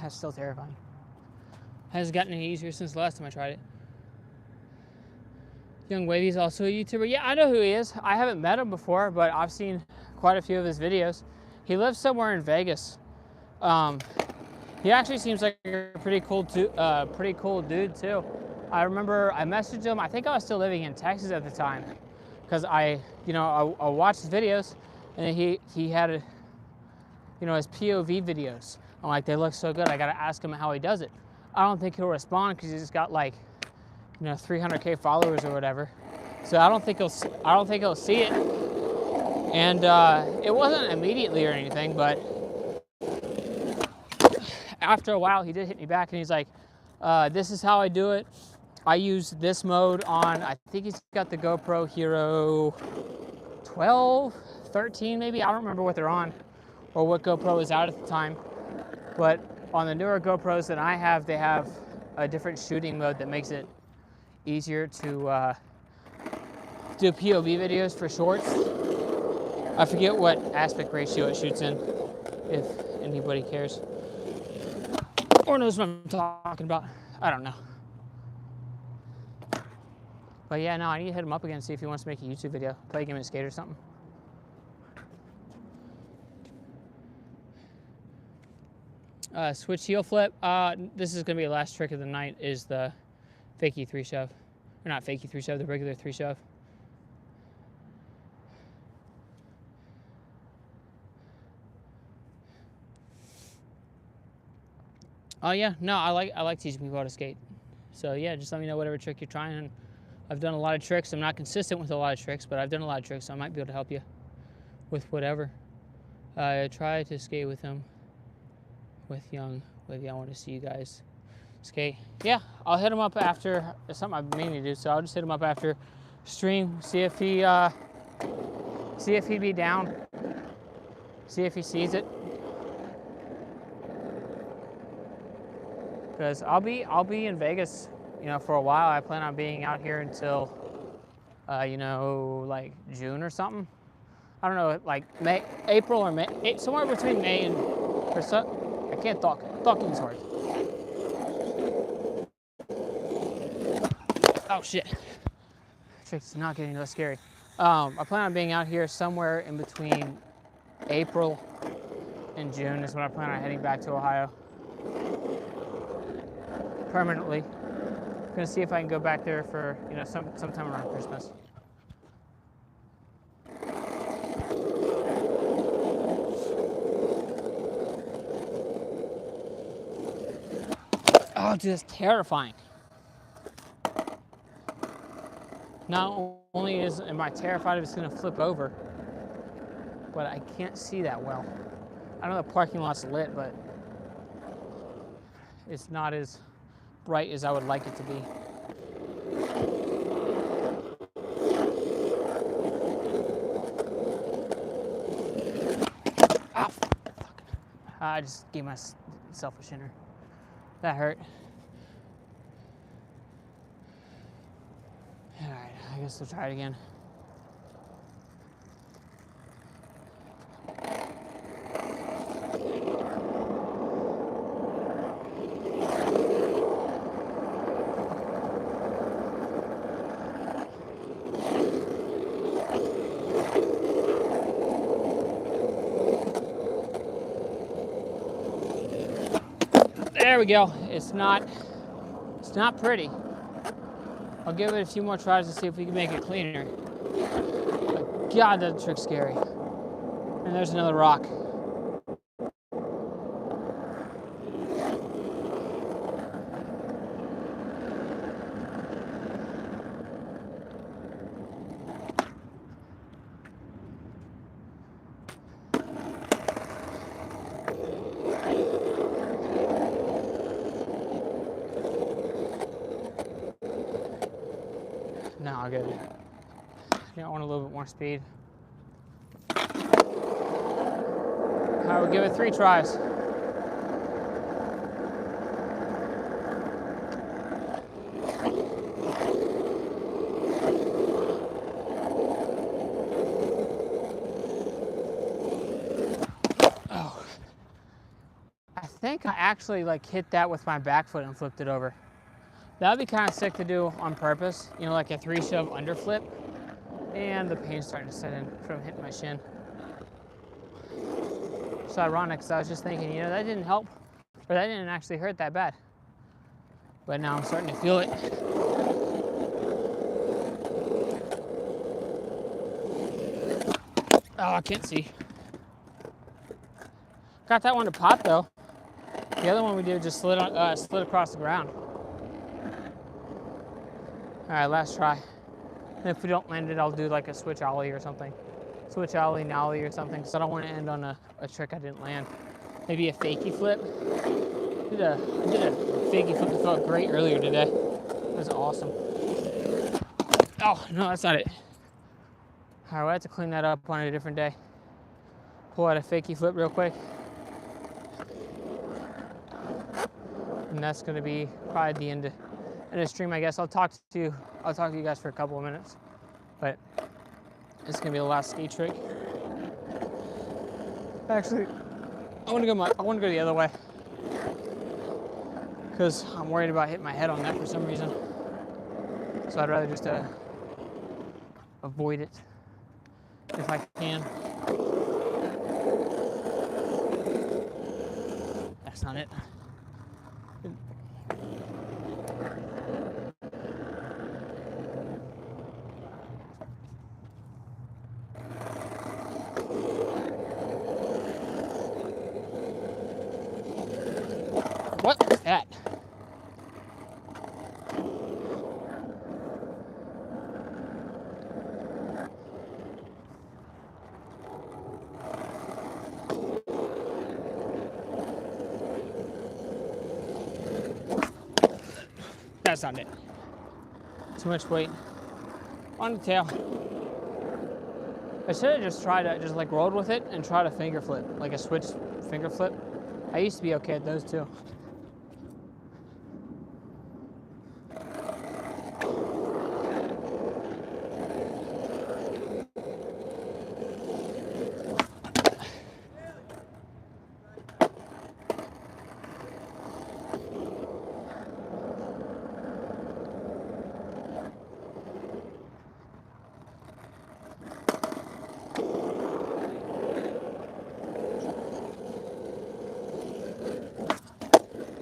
That's still terrifying. Hasn't gotten any easier since the last time I tried it. Young Wavy's also a YouTuber. Yeah, I know who he is. I haven't met him before, but I've seen quite a few of his videos. He lives somewhere in Vegas. He actually seems like a pretty cool dude too. I remember I messaged him. I think I was still living in Texas at the time, because I watched his videos, and he had his POV videos. I'm like, they look so good. I gotta ask him how he does it. I don't think he'll respond because he's just got like 300K followers or whatever. So I don't think he'll see it. And it wasn't immediately or anything, but after a while he did hit me back and he's like, this is how I do it. I use this mode on, I think he's got the GoPro Hero 12, 13 maybe. I don't remember what they're on or what GoPro is out at the time. But on the newer GoPros that I have, they have a different shooting mode that makes it easier to do POV videos for shorts. I forget what aspect ratio it shoots in, if anybody cares or knows what I'm talking about. I don't know. But yeah, no, I need to hit him up again and see if he wants to make a YouTube video, play a game of skate or something. Switch heel flip. This is gonna be the last trick of the night, is the fakie 3 shove. Or not fakie 3 shove, the regular 3 shove. Oh yeah, no, I like teaching people how to skate. So yeah, just let me know whatever trick you're trying. And I've done a lot of tricks. I'm not consistent with a lot of tricks, but I've done a lot of tricks, so I might be able to help you with whatever. I try to skate with him, with young Livy. I want to see you guys skate. Yeah, I'll hit him up after. It's something I've mainly do, so I'll just hit him up after stream, see if he'd be down, see if he sees it. Because I'll be in Vegas, you know, for a while. I plan on being out here until, you know, like June or something. I don't know, like April or May, somewhere between May and, or so. I can't talk. Talking's hard. Oh shit! Trick's not getting less scary. I plan on being out here somewhere in between April and June is when I plan on heading back to Ohio. Permanently. I'm gonna see if I can go back there for, you know, sometime around Christmas. Oh, dude, that's terrifying. Not only am I terrified of it's gonna flip over, but I can't see that well. I know the parking lot's lit, but it's not as bright as I would like it to be. Ah, fuck. I just gave myself a shinner. That hurt. All right, I guess we'll try it again. There we go. It's not pretty. I'll give it a few more tries to see if we can make it cleaner. But God, that trick's scary. And there's another rock. No, I'll get it. I want a little bit more speed. I would give it 3 tries. Oh. I think I actually like hit that with my back foot and flipped it over. That would be kind of sick to do on purpose, you know, like a 3 shove underflip. And the pain's starting to set in from hitting my shin. It's ironic, because I was just thinking, you know, that didn't help, or that didn't actually hurt that bad. But now I'm starting to feel it. Oh, I can't see. Got that one to pop though. The other one we did just slid across the ground. All right, last try. And if we don't land it, I'll do like a switch ollie or something. Switch ollie, nollie or something, because I don't want to end on a trick I didn't land. Maybe a fakie flip. I did a fakie flip that felt great earlier today. was awesome. Oh, no, that's not it. All right, we'll have to clean that up on a different day. Pull out a fakie flip real quick. And that's gonna be probably the end of the stream, I guess. I'll talk to you guys for a couple of minutes. But it's gonna be the last skate trick. Actually, I wanna go the other way. Because I'm worried about hitting my head on that for some reason. So I'd rather just avoid it if I can. That's not it. What was that? That's not it. Too much weight on the tail. I should have just tried to like rolled with it and tried a finger flip, like a switch finger flip. I used to be okay at those too.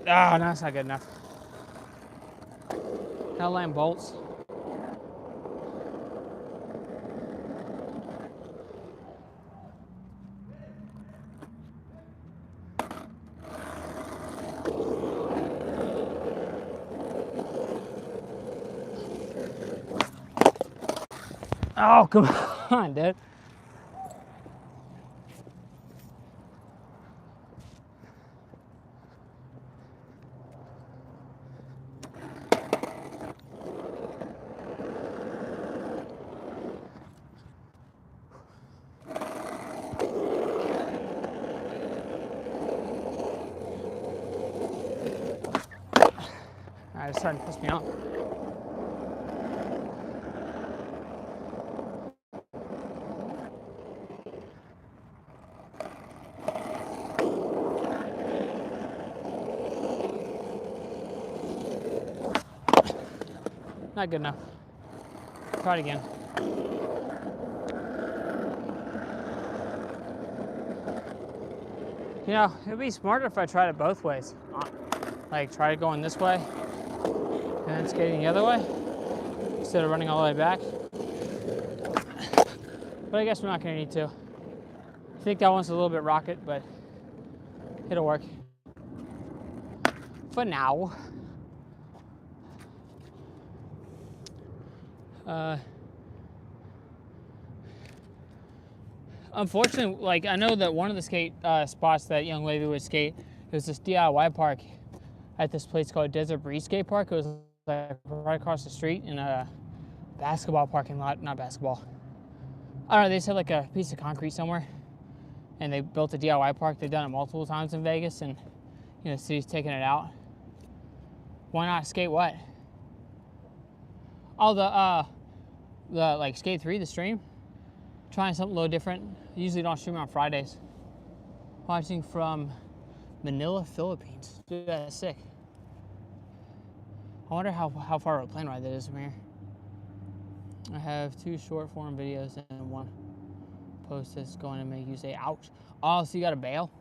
Oh, no, that's not good enough. Gotta land bolts. Oh, come on, dude. It's starting to piss me off. Not good enough. Try it again. You know, it'd be smarter if I tried it both ways. Like, try it going this way and then skating the other way instead of running all the way back. But I guess we're not gonna need to. I think that one's a little bit rocket, but it'll work. For now. Unfortunately, like, I know that one of the skate spots that young lady would skate, it was this DIY park at this place called Desert Breeze Skate Park. It was like right across the street in a basketball parking lot, not basketball. I don't know, they just had like a piece of concrete somewhere and they built a DIY park. They've done it multiple times in Vegas and, you know, the city's taking it out. Why not skate what? Oh, the like Skate 3, the stream. Trying something a little different. Usually don't stream on Fridays. Watching from Manila, Philippines. Dude, that's sick. I wonder how far of a plane ride that is from here. I have 2 short form videos and 1 post that's going to make you say, ouch. Oh, so you got to bail?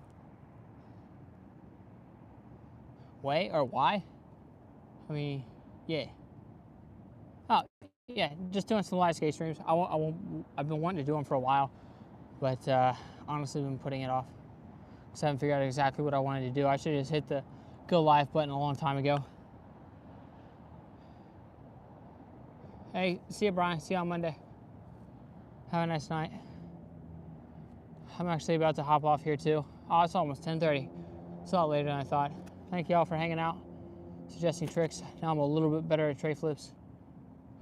Way or why? I mean, yeah. Oh, yeah, just doing some live skate streams. I've been wanting to do them for a while, but honestly been putting it off because I haven't figured out exactly what I wanted to do. I should have just hit the go live button a long time ago. Hey, see you, Brian. See you on Monday. Have a nice night. I'm actually about to hop off here too. Oh, it's almost 10:30. It's a lot later than I thought. Thank you all for hanging out. suggesting tricks. Now I'm a little bit better at tray flips.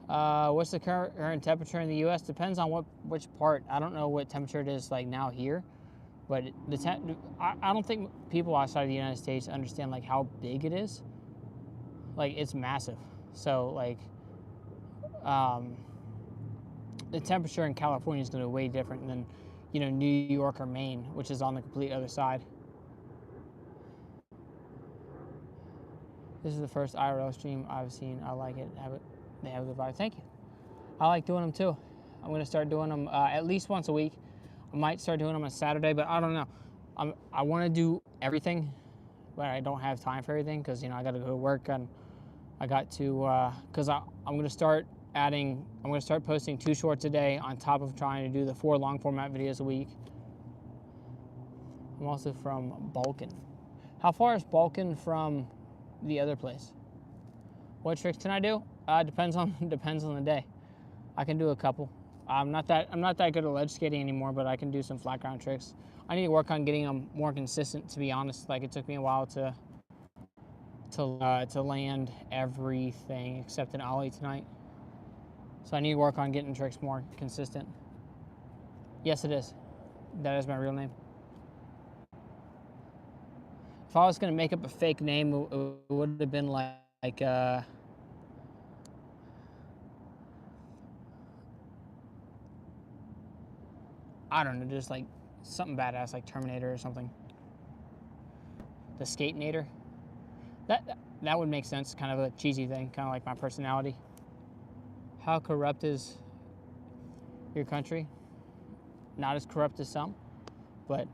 What's the current temperature in the U.S.? Depends on which part. I don't know what temperature it is like now here, but I don't think people outside of the United States understand like how big it is. Like it's massive. So like, the temperature in California is going to be way different than, you know, New York or Maine, which is on the complete other side. This is the first IRL stream I've seen. I like it. They have a good vibe. Thank you. I like doing them too. I'm going to start doing them at least once a week. I might start doing them on Saturday, but I don't know. I want to do everything, but I don't have time for everything because, you know, I got to go to work and I got to, because I'm going to start posting 2 shorts a day on top of trying to do the 4 long format videos a week. I'm also from Balkan. How far is Balkan from the other place? What tricks can I do? Depends on the day. I can do a couple. I'm not that good at ledge skating anymore, but I can do some flat ground tricks. I need to work on getting them more consistent, to be honest. Like it took me a while to land everything except an ollie tonight. So I need to work on getting tricks more consistent. Yes, it is. That is my real name. If I was gonna make up a fake name, it would have been like I don't know, just like something badass like Terminator or something. The Skate-nator. That would make sense, kind of a cheesy thing, kind of like my personality. How corrupt is your country? Not as corrupt as some, but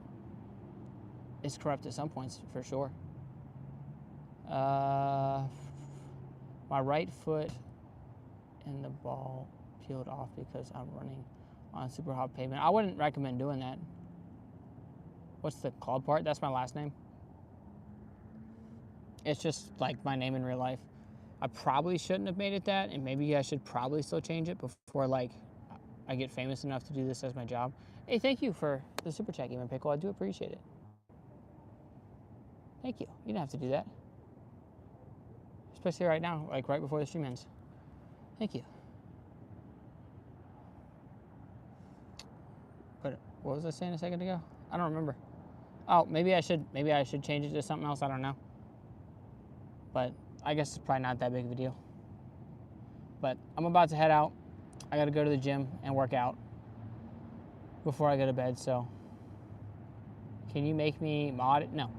it's corrupt at some points for sure. My right foot and the ball peeled off because I'm running on super hot pavement. I wouldn't recommend doing that. What's the club part? That's my last name. It's just like my name in real life. I probably shouldn't have made it that, and maybe I should probably still change it before like I get famous enough to do this as my job. Hey, thank you for the super chat, Game and Pickle. I do appreciate it. Thank you. You didn't have to do that. Especially right now, like right before the stream ends. Thank you. But what was I saying a second ago? I don't remember. Oh, maybe I should change it to something else. I don't know. But I guess it's probably not that big of a deal. But I'm about to head out. I got to go to the gym and work out before I go to bed. So, can you make me mod? No.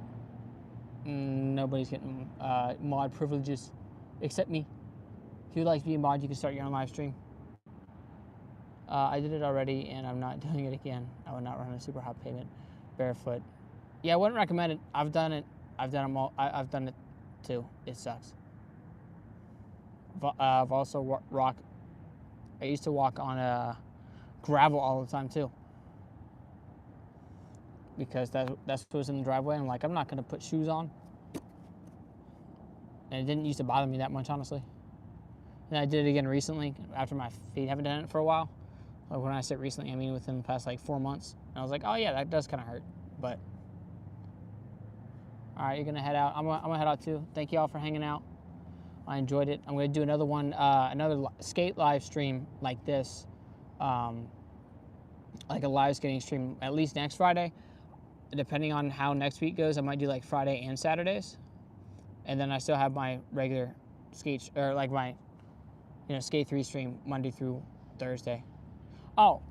Nobody's getting mod privileges except me. If you'd like to be a mod, you can start your own live stream. I did it already, and I'm not doing it again. I would not run a super hot pavement barefoot. Yeah, I wouldn't recommend it. I've done it. I've done them all. I've done it too. It sucks. I've also I used to walk on gravel all the time too, because that's what was in the driveway. And I'm like, I'm not gonna put shoes on. And it didn't used to bother me that much, honestly. And I did it again recently after my feet haven't done it for a while. Like when I say recently, I mean within the past like 4 months. And I was like, oh yeah, that does kind of hurt. But all right, you're gonna head out. I'm gonna head out too. Thank you all for hanging out. I enjoyed it. I'm gonna do another one, another skate live stream like this, like a live skating stream at least next Friday. Depending on how next week goes, I might do like Friday and Saturdays, and then I still have my regular skate or like my, Skate 3 stream Monday through Thursday. Oh,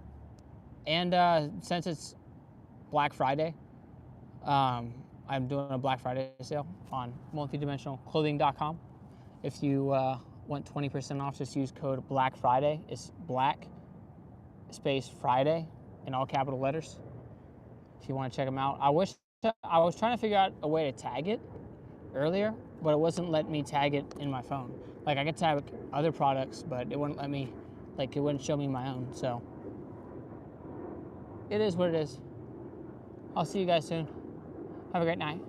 and since it's Black Friday, I'm doing a Black Friday sale on multidimensionalclothing.com. If you want 20% off, just use code Black Friday. It's Black space Friday in all capital letters. If you want to check them out, I was trying to figure out a way to tag it earlier, but it wasn't letting me tag it in my phone. Like I could tag other products, but it wouldn't let me. Like it wouldn't show me my own. So it is what it is. I'll see you guys soon. Have a great night.